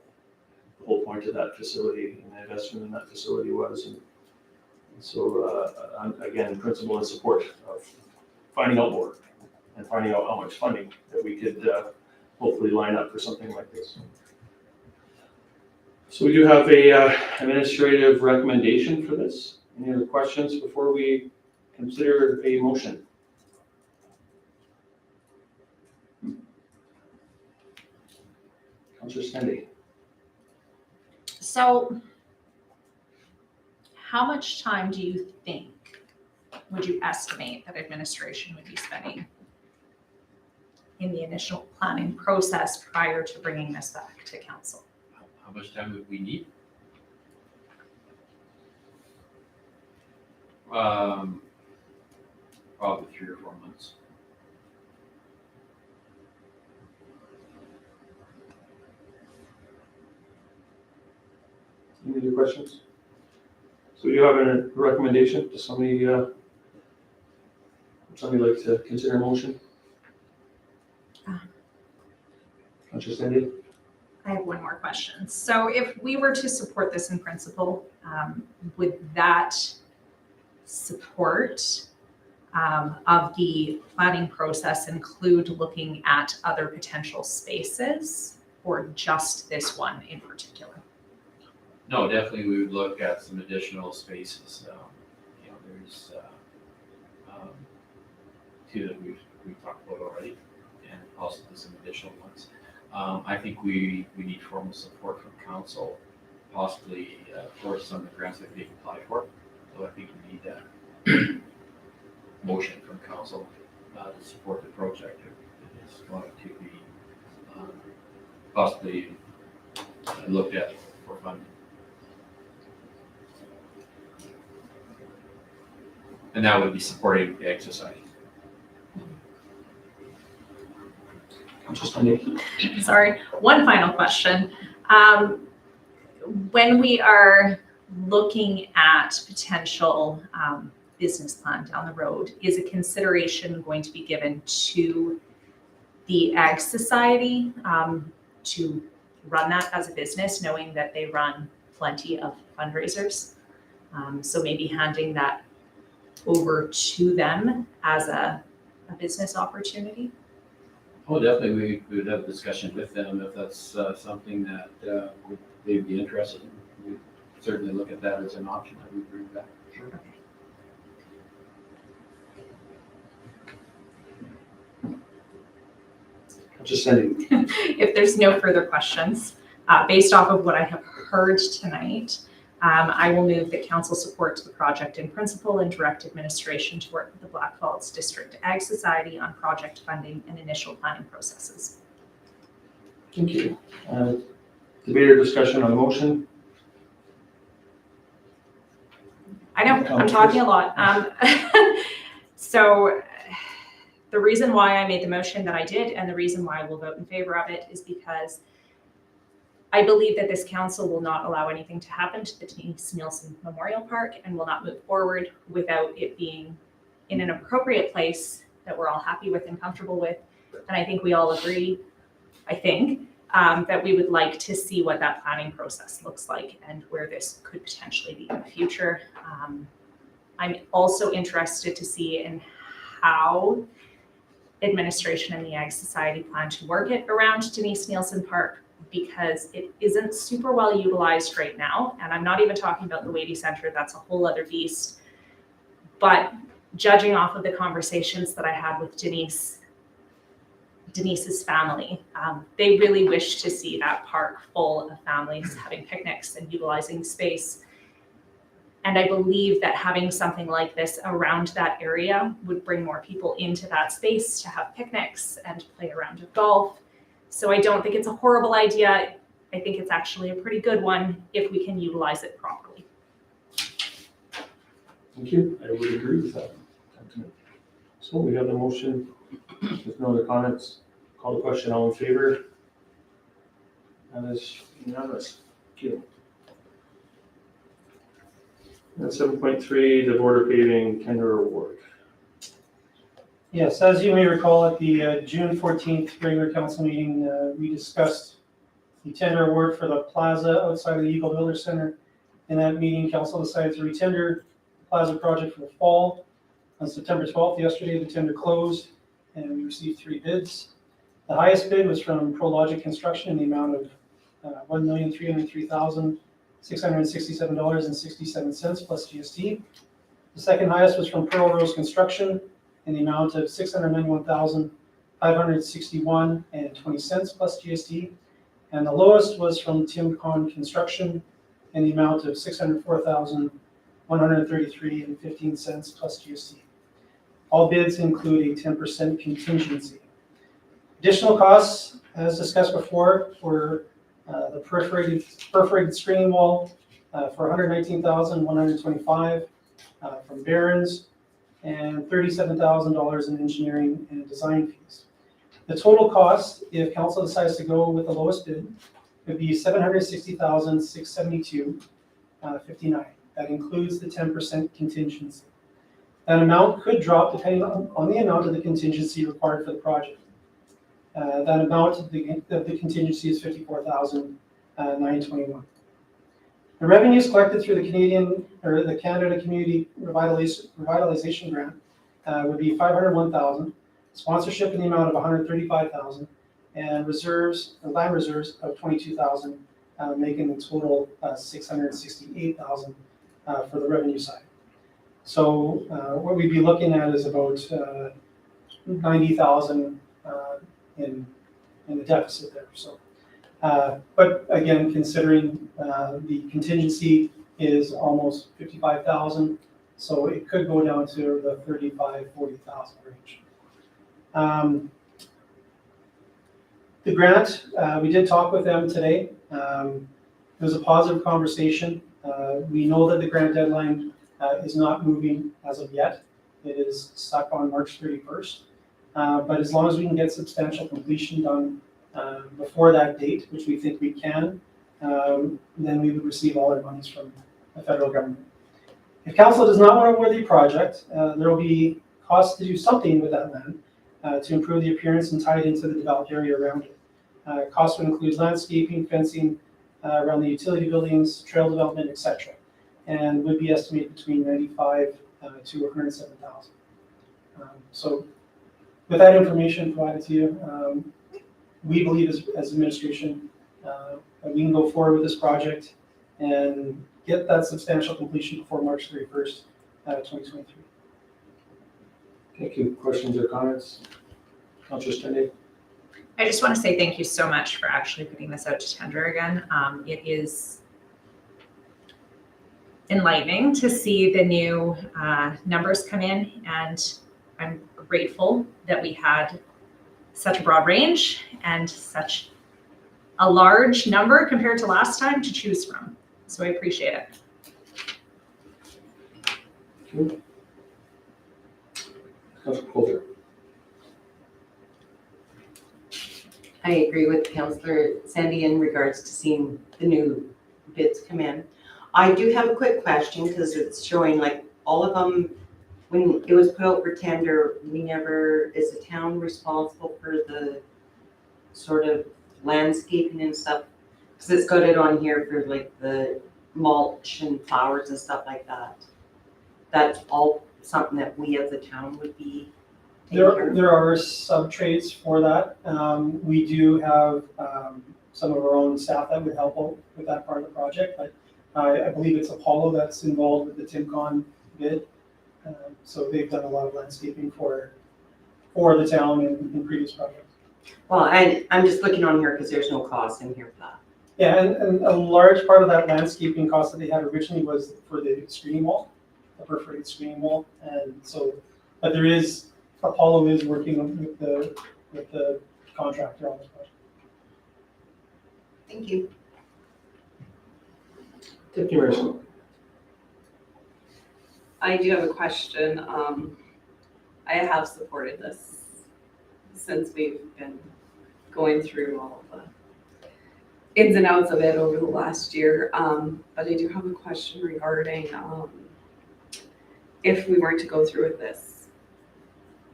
whole point of that facility and the investment in that facility was. And so, again, in principle and support of finding out more and finding out how much funding that we could hopefully line up for something like this. So we do have a administrative recommendation for this. Any other questions before we consider a motion? Councillor Stendy. So how much time do you think, would you estimate that administration would be spending in the initial planning process prior to bringing this back to council? How much time would we need? Probably 3 or 4 months. Any other questions? So you have a recommendation? Does somebody would somebody like to consider a motion? Councillor Stendy? I have one more question. So if we were to support this in principle, would that support of the planning process include looking at other potential spaces or just this one in particular? No, definitely we would look at some additional spaces. There's two that we've talked about already, and possibly some additional ones. I think we need formal support from council, possibly for some of the grants that we can apply for. So I think we need that motion from council to support the project. It is going to be possibly looked at for funding. And that would be supporting the Ag Society. Sorry, one final question. When we are looking at potential business plan down the road, is a consideration going to be given to the Ag Society to run that as a business, knowing that they run plenty of fundraisers? So maybe handing that over to them as a business opportunity? Oh, definitely, we would have a discussion with them if that's something that they'd be interested in. We'd certainly look at that as an option that we bring back. Sure. Just sending. If there's no further questions, based off of what I have heard tonight, I will move that council supports the project in principle and direct administration to work with the Blackfalds District Ag Society on project funding and initial planning processes. Thank you. Debate or discussion on the motion? I know, I'm talking a lot. So the reason why I made the motion that I did and the reason why I will vote in favor of it is because I believe that this council will not allow anything to happen to the Denise Nielsen Memorial Park and will not move forward without it being in an appropriate place that we're all happy with and comfortable with. And I think we all agree, that we would like to see what that planning process looks like and where this could potentially be in the future. I'm also interested to see in how administration and the Ag Society plan to work it around Denise Nielsen Park, because it isn't super well utilized right now. And I'm not even talking about the Wadey Center, that's a whole other beast. But judging off of the conversations that I had with Denise's family, they really wish to see that park full of families having picnics and utilizing the space. And I believe that having something like this around that area would bring more people into that space to have picnics and play a round of golf. So I don't think it's a horrible idea. I think it's actually a pretty good one if we can utilize it properly. Thank you. I would agree with that. So we have the motion. With no other comments, call the question. All in favor? That is unanimous. Thank you. And 7.3, the border paving tender award. Yes, as you may recall, at the June 14th regular council meeting, we discussed the tender award for the plaza outside of the Eagle Builder Center. In that meeting, council decided to retender the plaza project for the fall. On September 12th, yesterday, the tender closed and we received 3 bids. The highest bid was from ProLogic Construction in the amount of $1,303,667.67 plus GST. The second highest was from Pearl Rose Construction in the amount of $691,561.20 plus GST. And the lowest was from Timcon Construction in the amount of $604,133.15 plus GST. All bids include a 10% contingency. Additional costs, as discussed before, for the perforated screening wall for $119,125 from Barron's, and $37,000 in engineering and design fees. The total cost, if council decides to go with the lowest bid, would be $760,672.59. That includes the 10% contingency. That amount could drop depending on the amount of the contingency required for the project. That amount of the contingency is $54,921. The revenues collected through the Canada Community Revitalization Grant would be $501,000, sponsorship in the amount of $135,000, and land reserves of $22,000, making the total $668,000 for the revenue side. So what we'd be looking at is about $90,000 in the deficit there. So, but again, considering the contingency is almost $55,000, so it could go down to the $35,000-40,000 range. The grant, we did talk with them today. It was a positive conversation. We know that the grant deadline is not moving as of yet. It is stuck on March 31st. But as long as we can get substantial completion done before that date, which we think we can, then we would receive all our monies from the federal government. If council does not want to award the project, there will be costs to do something with that land to improve the appearance and tie it into the developed area around it. Costs would include landscaping, fencing around the utility buildings, trail development, etc., and would be estimated between $95,000 to $107,000. So with that information provided to you, we believe as administration that we can go forward with this project and get that substantial completion before March 31st, 2023. Thank you. Questions or comments? Councillor Stenday? I just want to say thank you so much for actually putting this out to tender again. It is enlightening to see the new numbers come in, and I'm grateful that we had such a broad range and such a large number compared to last time to choose from. So I appreciate it. Councillor Coulter? I agree with Councillor Sandy in regards to seeing the new bids come in. I do have a quick question because it's showing like all of them, when it was put out for tender, is the town responsible for the sort of landscaping and stuff? Because it's got it on here for like the mulch and flowers and stuff like that. That's all something that we as a town would be taking care of? There are sub-trades for that. We do have some of our own staff that would help out with that part of the project, but I believe it's Apollo that's involved with the TIMCON bid. So they've done a lot of landscaping for the town in previous projects. Well, I'm just looking on here because there's no cost in here for that. Yeah, and a large part of that landscaping cost that they had originally was for the screening wall, the perforated screening wall. And so, but Apollo is working with the contractor on this project. Thank you. Thank you, Marisol. I do have a question. I have supported this since we've been going through all of the ins and outs of it over the last year. But I do have a question regarding if we weren't to go through with this,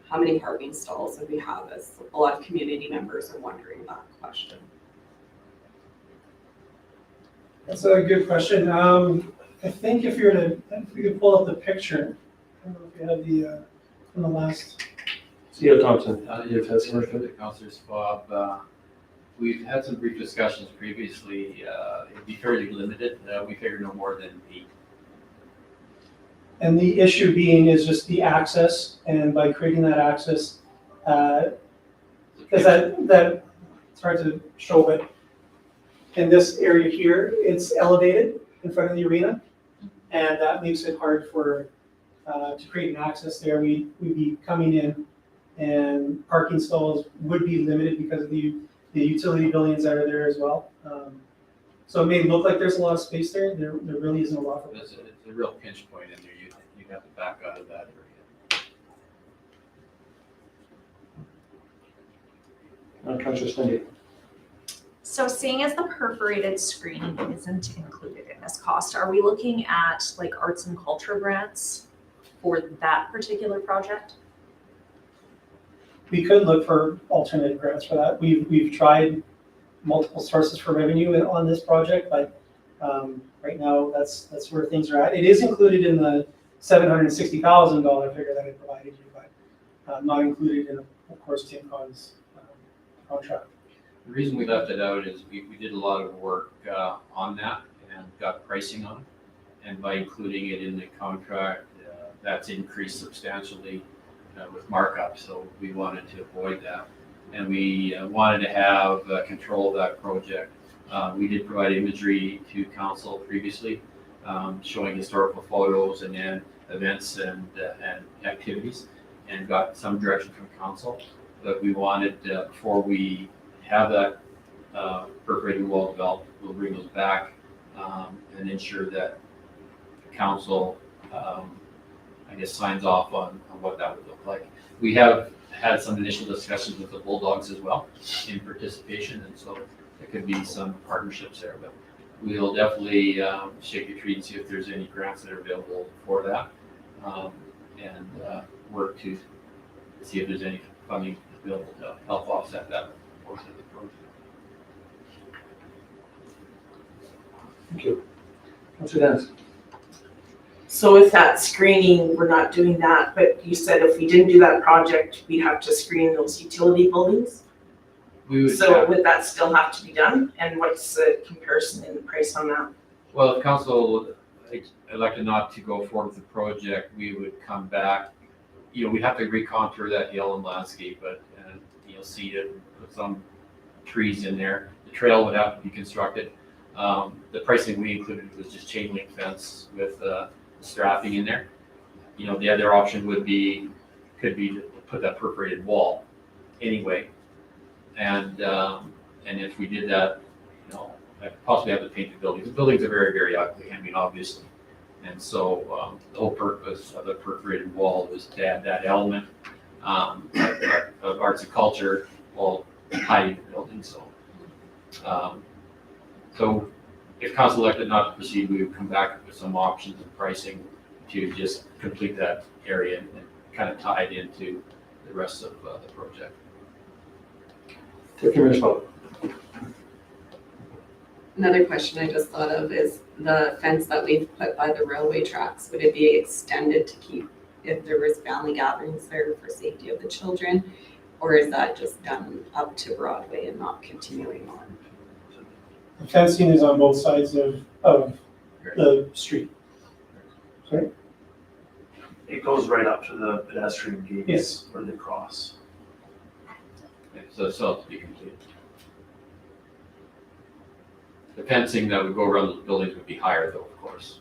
how many parking stalls would we have? As a lot of community members are wondering that question. That's a good question. I think if we could pull up the picture, I don't know if you have the from the last. CEO Thompson? You've had some work with the Councillor Schwab. We've had some brief discussions previously. It'd be fairly limited. We figured no more than 8. And the issue being is just the access, and by creating that access, because that it's hard to show, but in this area here, it's elevated in front of the arena, and that makes it hard for to create an access there. We'd be coming in, and parking stalls would be limited because of the utility buildings that are there as well. So it may look like there's a lot of space there. There really isn't a lot of it. It's a real pinch point in there. You'd have to back out of that area. Councillor Stenday? So seeing as the perforated screening isn't included in this cost, are we looking at like arts and culture grants for that particular project? We could look for alternative grants for that. We've tried multiple sources for revenue on this project, but right now that's where things are at. It is included in the $760,000 figure that I provided you, but not included in, of course, TIMCON's contract. The reason we left it out is we did a lot of work on that and got pricing on it. And by including it in the contract, that's increased substantially with markup. So we wanted to avoid that. And we wanted to have control of that project. We did provide imagery to council previously, showing historical photos and then events and activities, and got some direction from council. But we wanted, before we have that perforated wall developed, we'll bring those back and ensure that the council, signs off on what that would look like. We have had some initial discussions with the Bulldogs as well in participation, and so there could be some partnerships there. But we'll definitely shake a tree and see if there's any grants that are available for that, and work to see if there's any funding available to help offset that portion of the project. Thank you. Councillor Dennis? So with that screening, we're not doing that, but you said if we didn't do that project, we'd have to screen those utility buildings. So would that still have to be done? And what's the comparison in the price on that? Well, if council elected not to go forward with the project, we would come back. We'd have to recontour that hill and landscape it, and seed it, put some trees in there. The trail would have to be constructed. The pricing we included was just chain link fence with strapping in there. The other option could be to put that perforated wall anyway. And if we did that, I'd possibly have to paint the buildings. The buildings are very, very ugly, obviously. And so the whole purpose of the perforated wall was to add that element of arts and culture while hiding the building. So if council elected not to proceed, we would come back with some options and pricing to just complete that area and kind of tie it into the rest of the project. Deputy Mayor Swallow. Another question I just thought of is the fence that we've put by the railway tracks, would it be extended to keep if there was family gatherings there for safety of the children? Or is that just done up to Broadway and not continuing on? The fencing is on both sides of the street. Sorry? It goes right up to the pedestrian gates Yes. where they cross. Okay, so it still has to be completed. The fencing that would go around those buildings would be higher though, of course.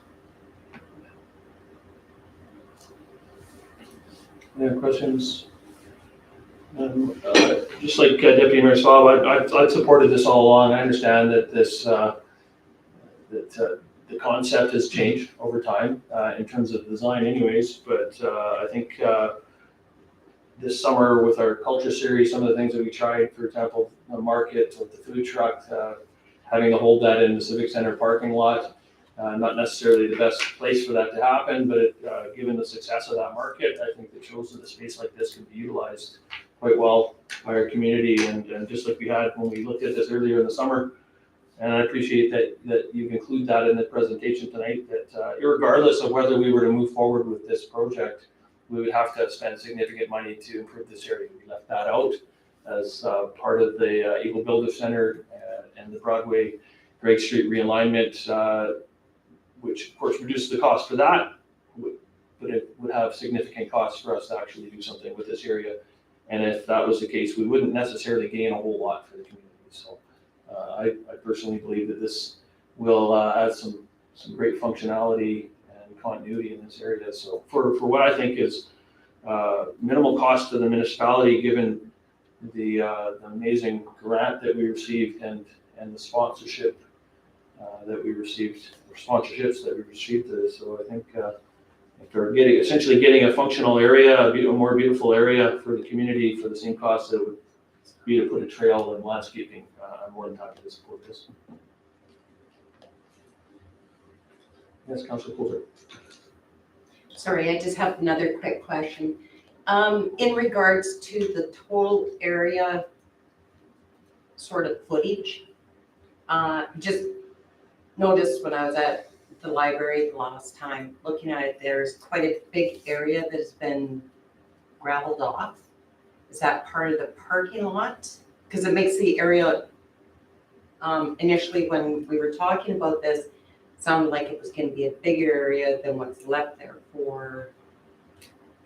Any other questions? Just like Deputy Mayor Swallow, I've supported this all along. I understand that the concept has changed over time in terms of design anyways, but I think this summer with our culture series, some of the things that we tried, for example, the market with the food truck, having to hold that in the Civic Center parking lot, not necessarily the best place for that to happen, but given the success of that market, I think that shows that a space like this could be utilized quite well by our community, and just like we had when we looked at this earlier in the summer. And I appreciate that you've included that in the presentation tonight, that irregardless of whether we were to move forward with this project, we would have to spend significant money to improve this area. We left that out as part of the Eagle Builder Center and the Broadway Greg Street realignment, which of course reduces the cost for that, but it would have significant costs for us to actually do something with this area. And if that was the case, we wouldn't necessarily gain a whole lot for the community. So I personally believe that this will add some great functionality and continuity in this area. So for what I think is minimal cost to the municipality, given the amazing grant that we received and the sponsorship that we received, or sponsorships that we received. So I think if they're essentially getting a functional area, a more beautiful area for the community for the same cost that it would be to put a trail and landscaping, I'm more than happy to support this. Yes, Councilor Coulter. Sorry, I just have another quick question. In regards to the total area sort of footage, just noticed when I was at the library the last time, looking at it, there's quite a big area that has been gravelled off. Is that part of the parking lot? Because it makes the area, initially when we were talking about this, sounded like it was going to be a bigger area than what's left there for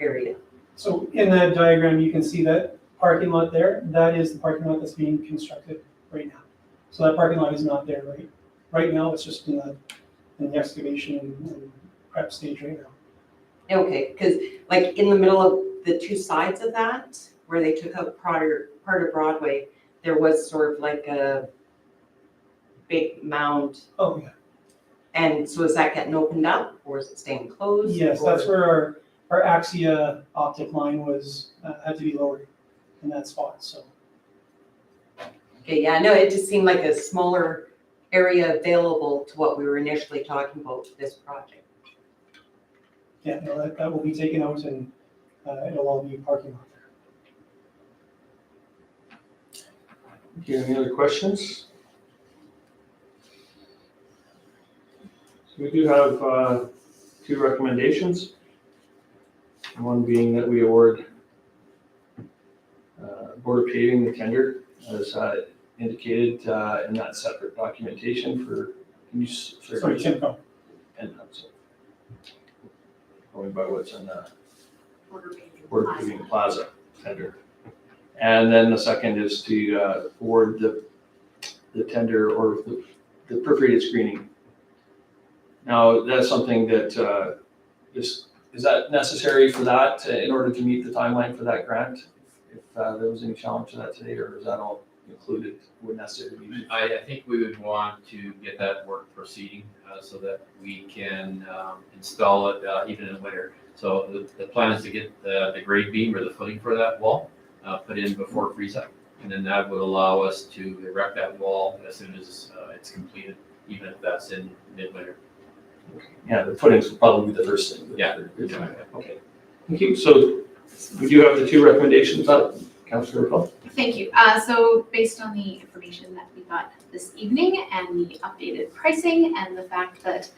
area. So in that diagram, you can see that parking lot there. That is the parking lot that's being constructed right now. So that parking lot is not there right now. It's just in the excavation and prep stage right now. Okay, because like in the middle of the two sides of that, where they took out part of Broadway, there was sort of like a big mound. Oh, yeah. And so is that getting opened up or is it staying closed? Yes, that's where our Axia optic line was, had to be lowered in that spot, so. Okay, yeah, no, it just seemed like a smaller area available to what we were initially talking about with this project. Yeah, no, that will be taken out and it'll all be parking lot there. Any other questions? So we do have two recommendations. One being that we award Board of Paving the tender as indicated in that separate documentation for use. Sorry, Timco. And going by what's in the Border paving Border plaza. Paving Plaza tender. And then the second is to award the tender or the perforated screening. Now, that's something that is that necessary for that in order to meet the timeline for that grant? If there was any challenge to that today, or is that all included, would necessarily be? I think we would want to get that work proceeding so that we can install it even in winter. So the plan is to get the grade beam or the footing for that wall put in before freeze up. And then that would allow us to erect that wall as soon as it's completed, even if that's in midwinter. Yeah, the footings will probably be the first thing. Yeah. Okay. Thank you. So we do have the two recommendations up. Councillor Paul. Thank you. So based on the information that we got this evening and the updated pricing and the fact that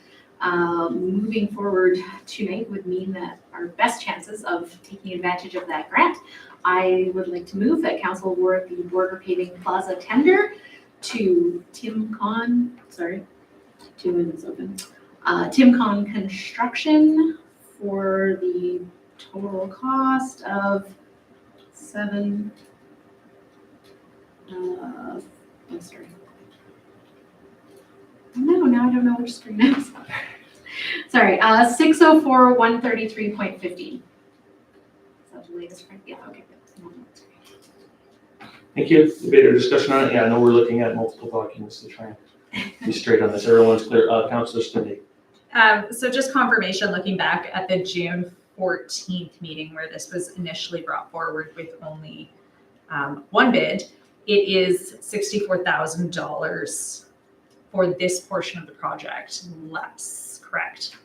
moving forward tonight would mean that our best chances of taking advantage of that grant, I would like to move that council award the Border Paving Plaza tender to Tim Con Construction for the total cost of now I don't know which screen it is. Sorry, 604,133.15. Is that the latest print? Yeah, okay. Thank you. Debate or discussion on it? Yeah, I know we're looking at multiple documents to try and be straight on this. Everyone's clear. Councillor Stindy. So just confirmation, looking back at the June 14th meeting where this was initially brought forward with only one bid, it is $64,000 for this portion of the project less, correct?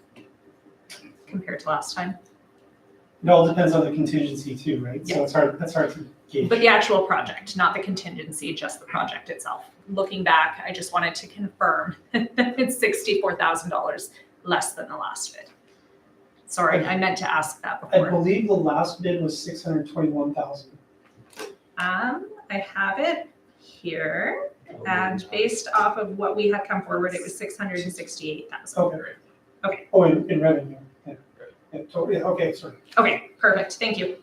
Compared to last time? It all depends on the contingency too, right? So it's hard, that's hard to gauge. But the actual project, not the contingency, just the project itself. Looking back, I just wanted to confirm that it's $64,000 less than the last bid. Sorry, I meant to ask that I before. believe the last bid was 621,000. I have it here, and based off of what we had come forward, it was 668,000. Okay. Oh, in revenue, yeah. Yeah, okay, sorry. Okay, perfect, thank you.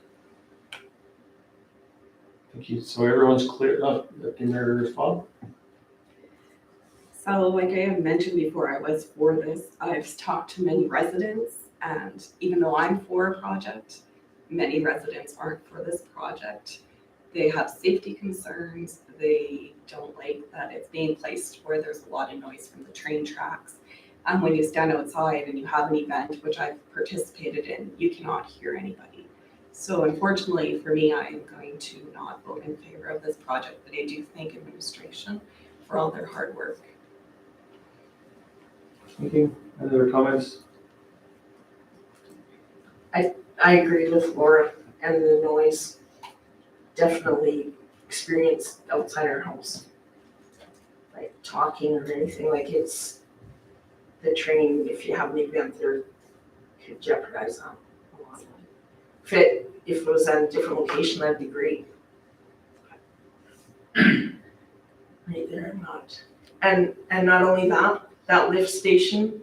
Thank you. So everyone's clear in their response? So like I had mentioned before, I was for this. I've talked to many residents, and even though I'm for a project, many residents aren't for this project. They have safety concerns. They don't like that it's being placed where there's a lot of noise from the train tracks. And when you stand outside and you have an event, which I've participated in, you cannot hear anybody. So unfortunately for me, I am going to not vote in favor of this project, but I do thank administration for all their hard work. Thank you. Any other comments? I agree with Laura, and the noise definitely experienced outside our house. Like talking or anything, like it's the train, if you have an event there, could jeopardize that a lot. If it was at a different location, that'd be great. Right there, not. And not only that, that lift station,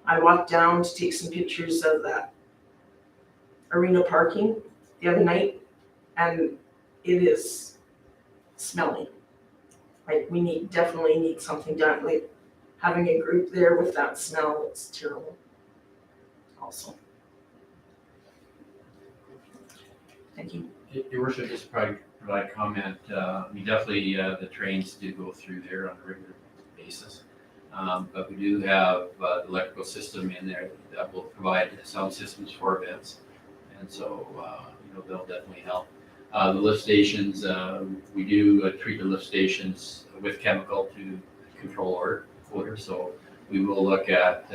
I walked down to take some pictures of that arena parking the other night, and it is smelly. Like we definitely need something done, like having a group there with that smell, it's terrible also. Thank you. Your worship, just provide comment. We definitely, the trains do go through there on a regular basis. But we do have the electrical system in there that will provide sound systems for events. And so, they'll definitely help. The lift stations, we do treat the lift stations with chemical to control odor. So we will look at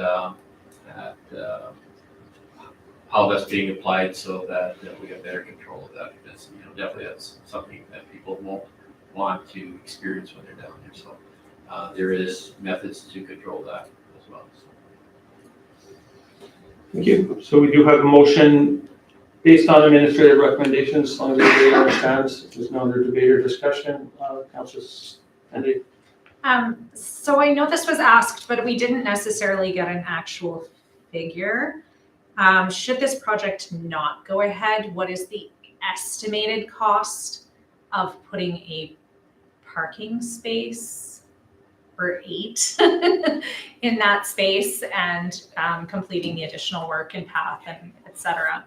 how that's being applied so that we have better control of that. Because, definitely that's something that people won't want to experience when they're down there. So there is methods to control that as well. Thank you. So we do have a motion based on administrative recommendations, as long as everybody understands. There's no other debate or discussion. Councillor Andy. So I know this was asked, but we didn't necessarily get an actual figure. Should this project not go ahead, what is the estimated cost of putting a parking space or 8 in that space and completing the additional work and path and et cetera?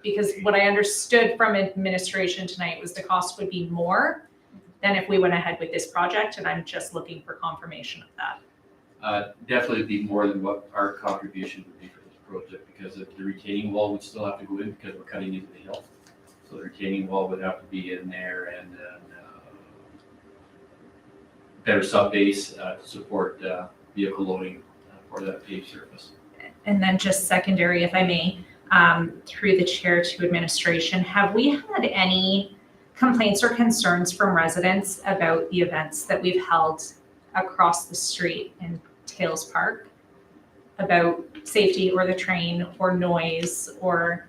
Because what I understood from administration tonight was the cost would be more than if we went ahead with this project, and I'm just looking for confirmation of that. Definitely be more than what our contribution would be for this project, because of the retaining wall would still have to go in because we're cutting into the hill. So the retaining wall would have to be in there, and better sub base to support vehicle loading for that paved surface. And then just secondary, if I may, through the chair to administration, have we had any complaints or concerns from residents about the events that we've held across the street in Tails Park about safety or the train or noise or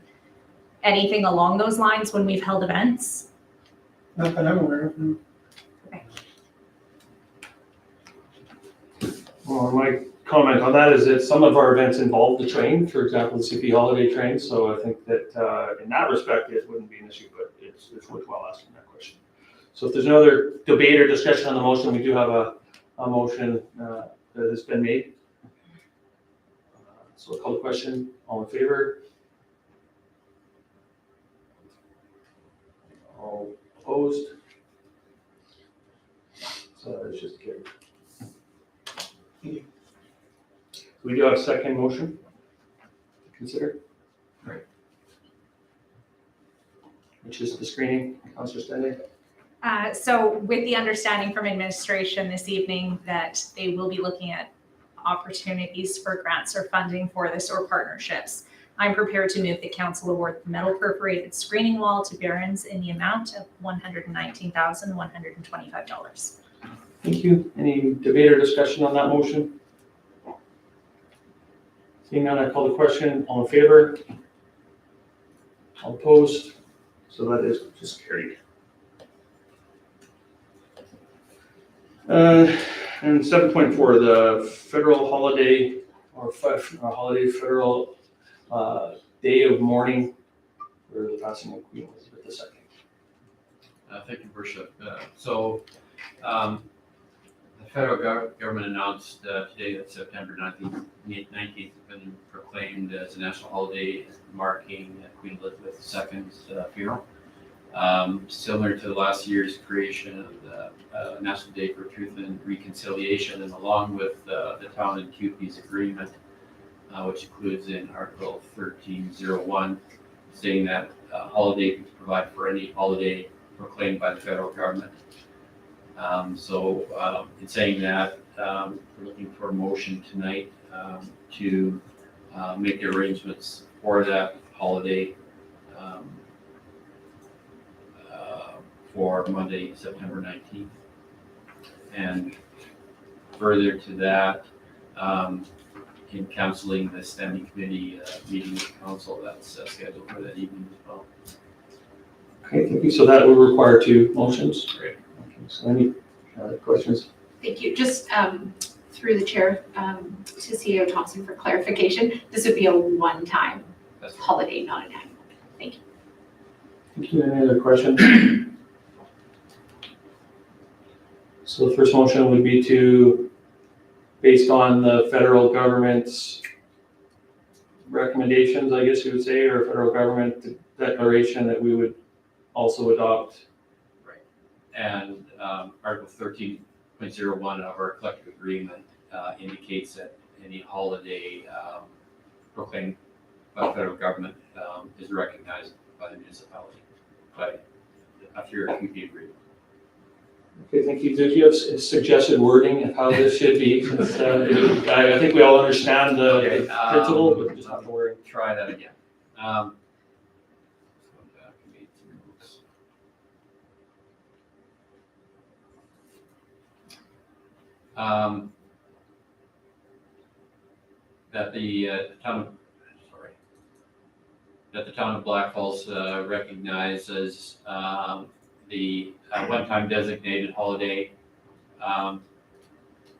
anything along those lines when we've held events? Not that I'm aware of. No. Well, my comment on that is that some of our events involve the train, for example, the CP holiday train. So I think that in that respect, it wouldn't be an issue, but it's worthwhile asking that question. So if there's another debate or discussion on the motion, we do have a motion that has been made. So I'll call the question. All in favor? All opposed? So that is just carried. We do have a second motion to consider. Right. Which is the screening, Councillor Stenday. So with the understanding from administration this evening that they will be looking at opportunities for grants or funding for this or partnerships, I'm prepared to move the council award the metal perforated screening wall to Barron's in the amount of $119,125. Thank you. Any debate or discussion on that motion? Seeing none, I call the question. All in favor? All opposed? So that is just carried. And 7.4, the federal holiday or holiday federal day of mourning for the passing of Queen Elizabeth II. Thank you, Worship. The federal government announced today that September 19th has been proclaimed as a national holiday marking Queen Elizabeth II's funeral. Similar to last year's creation of the National Day for Truth and Reconciliation, and along with the town and QP's agreement, which includes in Article 1301, stating that holiday can provide for any holiday proclaimed by the federal government. In saying that, we're looking for a motion tonight to make the arrangements for that holiday for Monday, September 19th. And further to that, in counseling the standing committee meeting with council that's scheduled for that evening as well. Okay, thank you. So that would require 2 motions. Great. Okay, so any questions? Thank you. Just through the chair to CEO Thompson for clarification, this would be a one-time holiday, not an annual. Thank you. Thank you. Any other questions? So the first motion would be to, based on the federal government's recommendations, I guess you would say, or federal government declaration, that we would also adopt. Right. And Article 13.01 of our collective agreement indicates that any holiday proclaimed by the federal government is recognized by the municipality, after a QP agreement. Okay, thank you. Did you have suggested wording of how this should be? I think we all understand the principle, but just not the wording. Try that again. That the town of Blackfalds recognizes the one-time designated holiday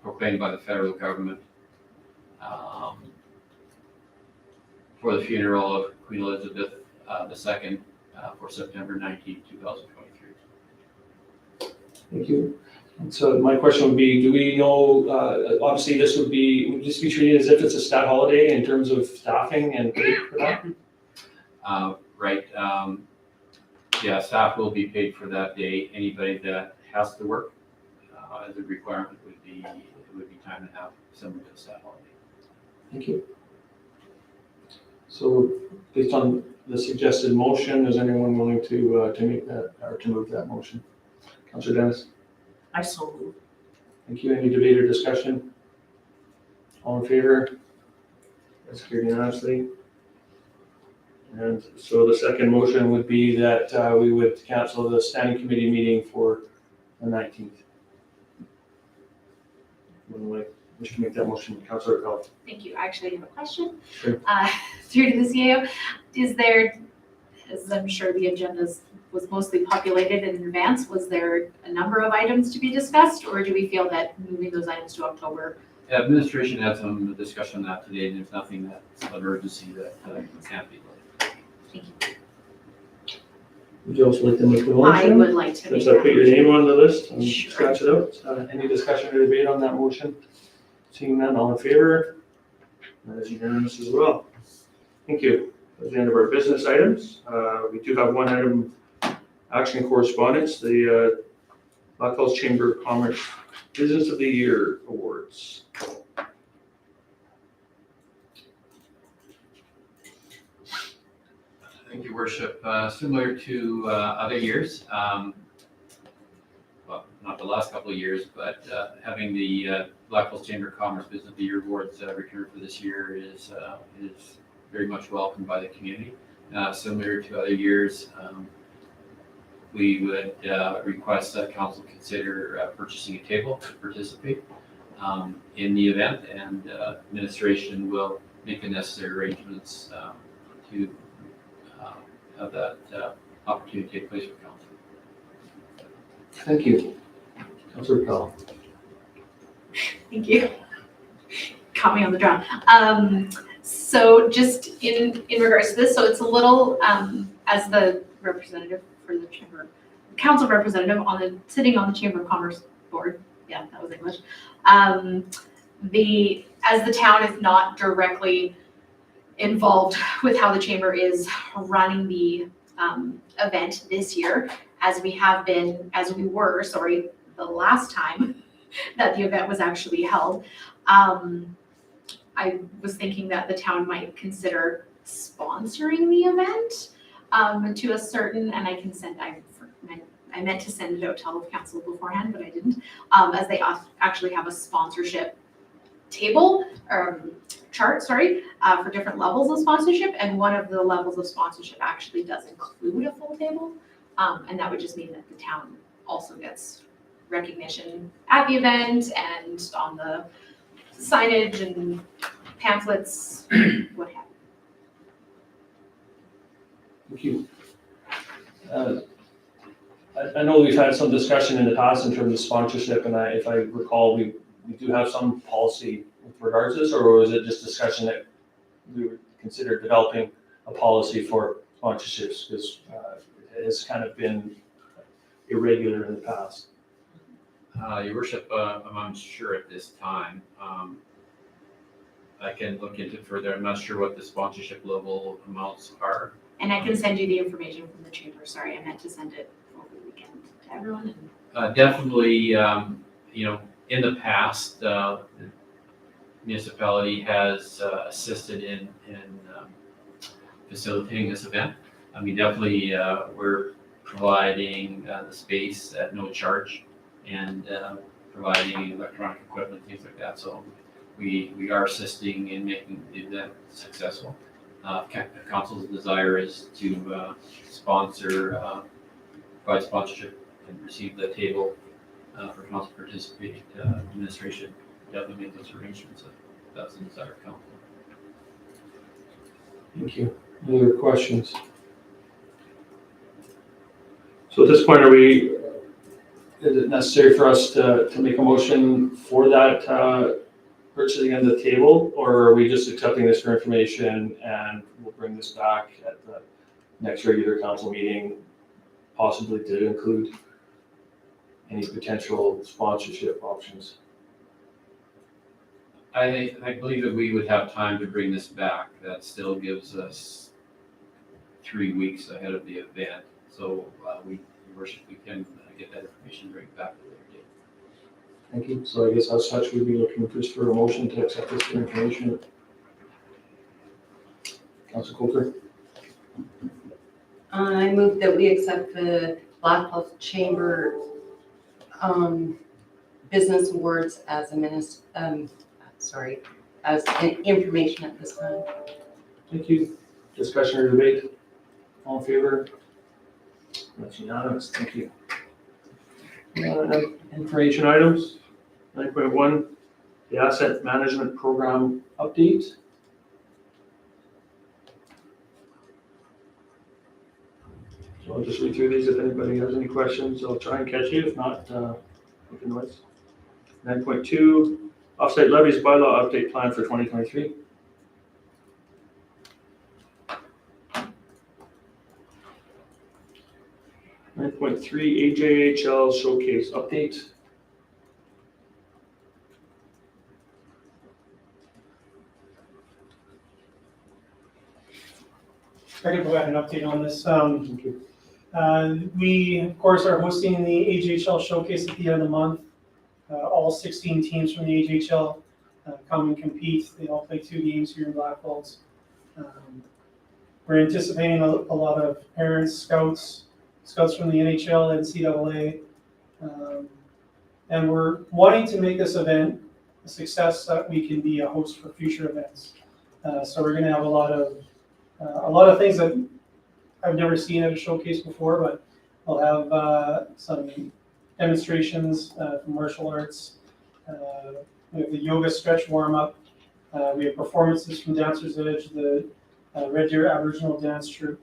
proclaimed by the federal government for the funeral of Queen Elizabeth II for September 19, 2023. Thank you. And so my question would be, do we know, obviously would this be treated as if it's a stat holiday in terms of staffing and pay for that? Right. Yeah, staff will be paid for that day. Anybody that has to work, the requirement would be time and a half similar to staff holiday. Thank you. So based on the suggested motion, is anyone willing to make that or to move that motion? Councillor Dennis? I so move. Thank you. Any debate or discussion? All in favor? That's carried unanimously. And so the second motion would be that we would cancel the standing committee meeting for the 19th. Would wish to make that motion, Councillor Pell. Thank you. I actually have a question. Sure. Through to the CAO, is there, as I'm sure the agenda was mostly populated in advance, was there a number of items to be discussed, or do we feel that moving those items to October? Administration had some discussion on that today, and there's nothing that's of urgency that can't be delayed. Thank you. Would you also like to make the motion? I would like to make Since I that put your motion. name on the list and Sure. scratch it out. Any discussion or debate on that motion? Seeing none, all in favor? That is unanimous as well. Thank you. That's the end of our business items. We do have one item, action correspondence, the Blackfalds Chamber of Commerce Business of the Year Awards. Thank you, Worship. Similar to other years, well, not the last couple of years, but having the Blackfalds Chamber of Commerce Business of the Year Awards returned for this year is very much welcomed by the community. Similar to other years, we would request that council consider purchasing a table to participate in the event, and administration will make the necessary arrangements to have that opportunity take place for council. Thank you. Councillor Pell. Thank you. Caught me on the draw. So just in regards to this, so it's a little, as the representative for the chamber, council representative sitting on the Chamber of Commerce board, yeah, that was English. As the town is not directly involved with how the chamber is running the event this year, as we were, the last time that the event was actually held. I was thinking that the town might consider sponsoring the event to a certain, and I meant to send it out to all of council beforehand, but I didn't, as they actually have a sponsorship table, chart, for different levels of sponsorship, and one of the levels of sponsorship actually does include a full table, and that would just mean that the town also gets recognition at the event and on the signage and pamphlets, what have you. Thank you. I know we've had some discussion in the past in terms of sponsorship, and if I recall, we do have some policy with regards to this, or was it just discussion that we would consider developing a policy for sponsorships, because it has kind of been irregular in the past? Your Worship, I'm unsure at this time. I can look into it further. I'm not sure what the sponsorship level amounts are. And I can send you the information from the chamber. Sorry, I meant to send it over the weekend to everyone. Definitely, in the past, the municipality has assisted in facilitating this event. I mean, definitely, we're providing the space at no charge and providing electronic equipment, things like that. So we are assisting in making the event successful. Council's desire is to provide sponsorship and receive the table for council to participate. Administration definitely make those arrangements if that's the desire of council. Thank you. Any other questions? So at this point, is it necessary for us to make a motion for that purchasing on the table, or are we just accepting this for information and we'll bring this back at the next regular council meeting, possibly to include any potential sponsorship options? I believe that we would have time to bring this back. That still gives us 3 weeks ahead of the event. So we, Your Worship, we can get that information and bring it back at a later date. Thank you. So I guess as such, we'd be looking just for a motion to accept this for information. Councilor Coulter? I move that we accept the Blackfalds Chamber business awards as as information at this time. Thank you. Discussion or debate? All in favor? That's unanimous. Thank you. Information items. 9.1, the asset management program update. So I'll just read through these. If anybody has any questions, I'll try and catch you. If not, make a noise. 9.2, offsite levies bylaw update plan for 2023. 9.3, AJHL showcase update. I can provide an update on this. Thank you. We, of course, are hosting the AJHL showcase at the end of the month. All 16 teams from the AJHL come and compete. They all play 2 games here in Blackfalds. We're anticipating a lot of parents, scouts from the NHL, NCAA, and we're wanting to make this event a success that we can be a host for future events. So we're going to have a lot of things that I've never seen at a showcase before, but we'll have some demonstrations from martial arts. We have the yoga stretch warm-up. We have performances from Dancers Edge, the Red Deer Aboriginal Dance Troupe,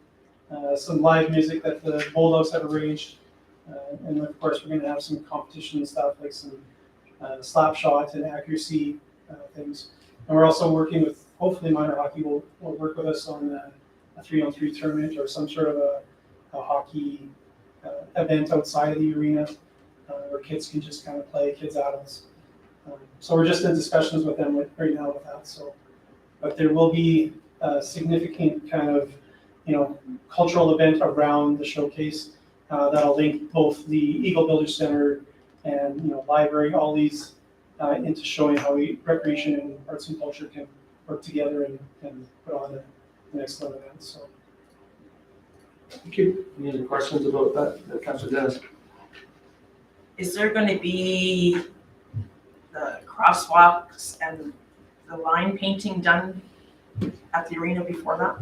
some live music that the Bulldogs have arranged, and of course we're going to have some competition stuff like some slap shot and accuracy things. And we're also working with, hopefully minor hockey will work with us on a 3-on-3 tournament or some sort of a hockey event outside of the arena where kids can just kind of play, kids, adults. So we're just in discussions with them right now with that. So, but there will be a significant kind of, cultural event around the showcase that'll link both the Eagle Builder Center and, library, all these into showing how recreation and arts and culture can work together and put on an excellent event. So. Thank you. Any other questions about that, Councilor Dennis? Is there going to be the crosswalks and the line painting done at the arena before that?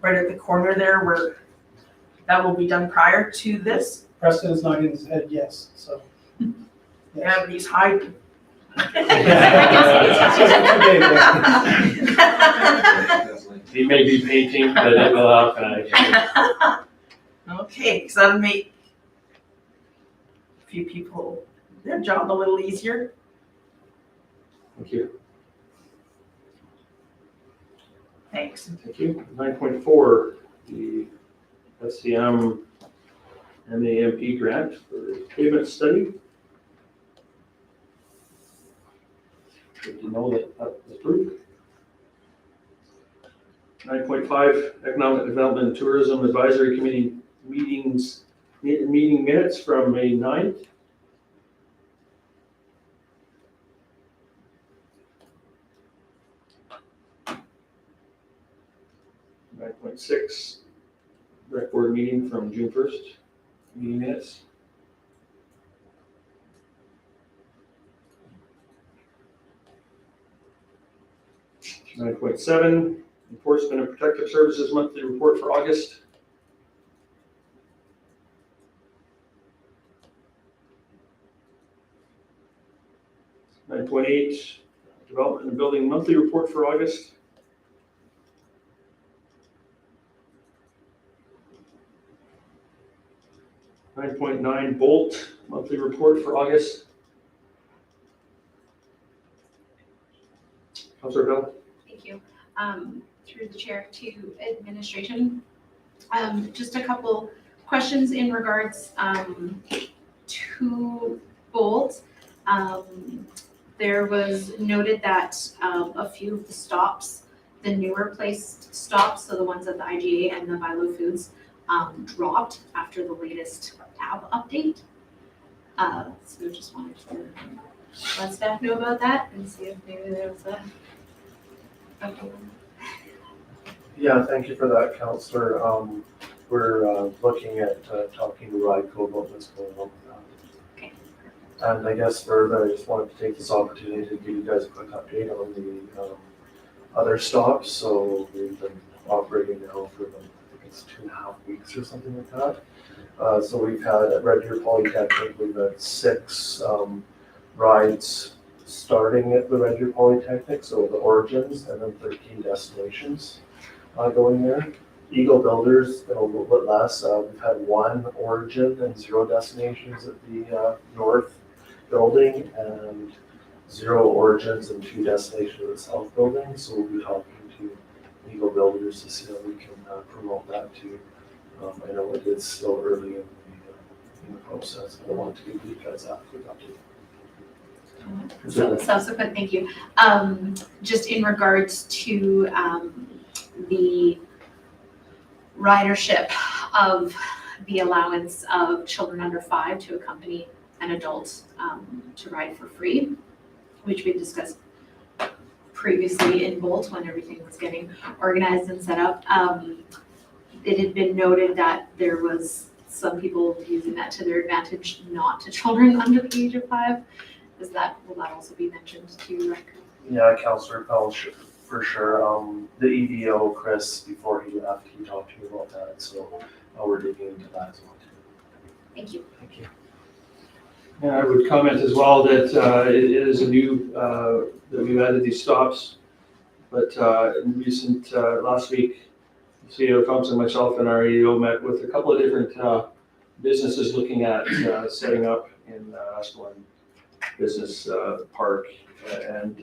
Right at the corner there where that will be done prior to this? Preston is nodding his head yes, so. Yes. Yeah, but he's hiding. He may be painting, but it will happen. Okay, because that'll make a few people, their job a little easier. Thank you. Thanks. Thank you. 9.4, the SCM MAMP grant for pavement study. Good to know that was approved. 9.5, Economic Development and Tourism Advisory Committee meeting minutes from May 9th. 9.6, rec board meeting from June 1st, meeting minutes. 9.7, Enforcement and Protective Services monthly report for August. 9.8, Development and Building monthly report for August. 9.9, Bolt monthly report for August. Councillor Bell? Thank you. Through the chair to administration. Just a couple questions in regards to Bolt. There was noted that a few of the stops, the newer placed stops, so the ones at the IGA and the Vilo Foods, dropped after the latest tab update. So just wanted to let staff know about that and see if maybe there was a. Yeah, thank you for that, Counselor. We're looking at talking to RIDECO about what's going on with that. Okay. And I guess further, I just wanted to take this opportunity to give you guys a quick update on the other stops. So we've been operating now for, I think it's 2.5 weeks or something like that. So we've had at Red Deer Polytechnic, we've had 6 rides starting at the Red Deer Polytechnic, so the origins, and then 13 destinations going there. Eagle Builders, a little bit less. We've had 1 origin and 0 destinations at the north building, and 0 origins and 2 destinations at the south building. So we'll be talking to Eagle Builders to see how we can promote that too. I know it is still early in the process. I want to give you guys that quick update. So subsequent, thank you. Just in regards to the ridership of the allowance of children under 5 to accompany an adult to ride for free, which we discussed previously in Bolt when everything was getting organized and set up. It had been noted that there was some people using that to their advantage, not to children under the age of 5. Will that also be mentioned to RIDECO? Yeah, Councillor Powell, for sure. The EVO, Chris, before he left, he talked to me about that, so we're digging into that as well too. Thank you. Thank you. Yeah, I would comment as well that it is a new, that we've added these stops, but in recent, last week, CEO Thompson, myself, and our EO met with a couple of different businesses looking at setting up in Asplin Business Park, and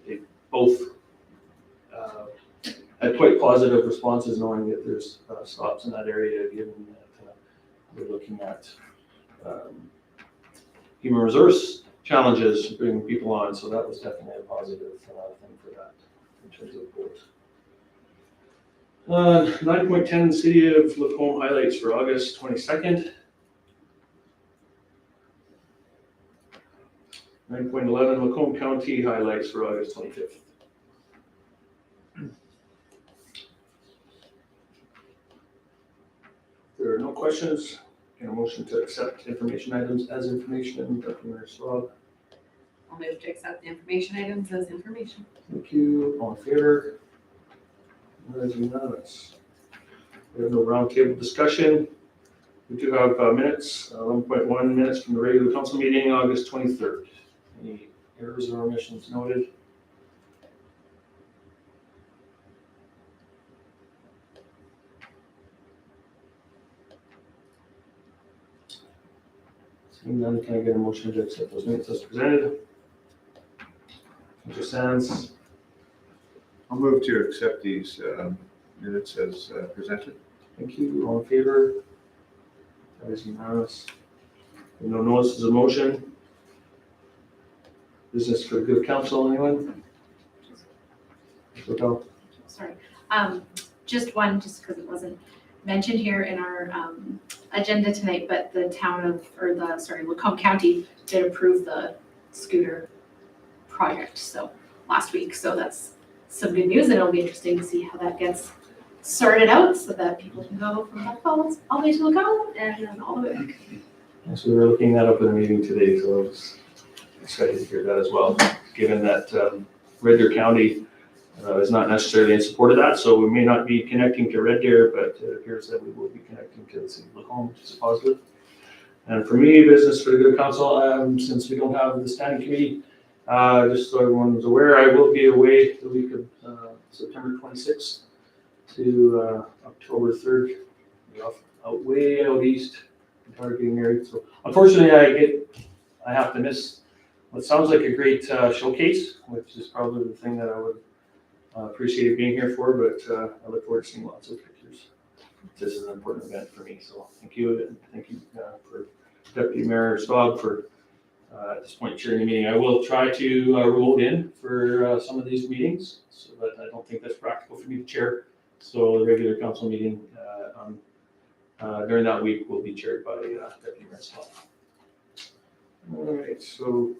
they both had quite positive responses, knowing that there's stops in that area, given that we're looking at human resource challenges, bringing people on. So that was definitely a positive thing for that in terms of both. 9.10 City of Lacombe highlights for August 22nd. 9.11 Lacombe County highlights for August 25th. There are no questions. Can a motion to accept information items as information? Dr. Swab. I'll move to accept the information items as information. Thank you. All in favor? That is unanimous. We have no roundtable discussion. We do have minutes, 1.1 minutes from the regular council meeting, August 23rd. Any errors or omissions noted? Seeing none, can I get a motion to accept those minutes as presented? Mr. Sands. I'll move to accept these minutes as presented. Thank you. All in favor? That is unanimous. No notices of motion. Business for the good of council, anyone? Hotel. Sorry. Just one, just because it wasn't mentioned here in our agenda tonight, but the Lacombe County did approve the scooter project, so last week. So that's some good news, and it'll be interesting to see how that gets sorted out so that people can go from Blackfalds all the way to Lacombe and then all the way back. So we were looking that up in a meeting today, so I was excited to hear that as well, given that Red Deer County is not necessarily in support of that, so we may not be connecting to Red Deer, but it appears that we will be connecting to the city of Lacombe, which is a positive. And for me, business for the good of council, since we don't have the standing committee, just so everyone's aware, I will be away the week of September 26th to October 3rd. Way out east, getting married. So unfortunately, I have to miss what sounds like a great showcase, which is probably the thing that I would appreciate being here for, but I look forward to seeing lots of pictures. This is an important event for me, so thank you, and thank you for Deputy Mayor Staub for at this point chairing the meeting. I will try to roll in for some of these meetings, so but I don't think that's practical for me to chair. So the regular council meeting during that week will be chaired by Deputy Mayor Staub. All right, so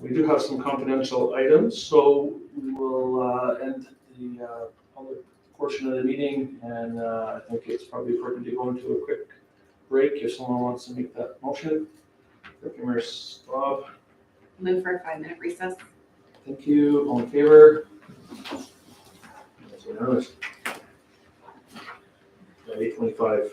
we do have some confidential items, so we will end the public portion of the meeting, and I think it's probably important to go into a quick break if someone wants to make that motion. Deputy Mayor Staub, Move for a 5-minute recess. thank you. All in favor? That's unanimous. 8:25.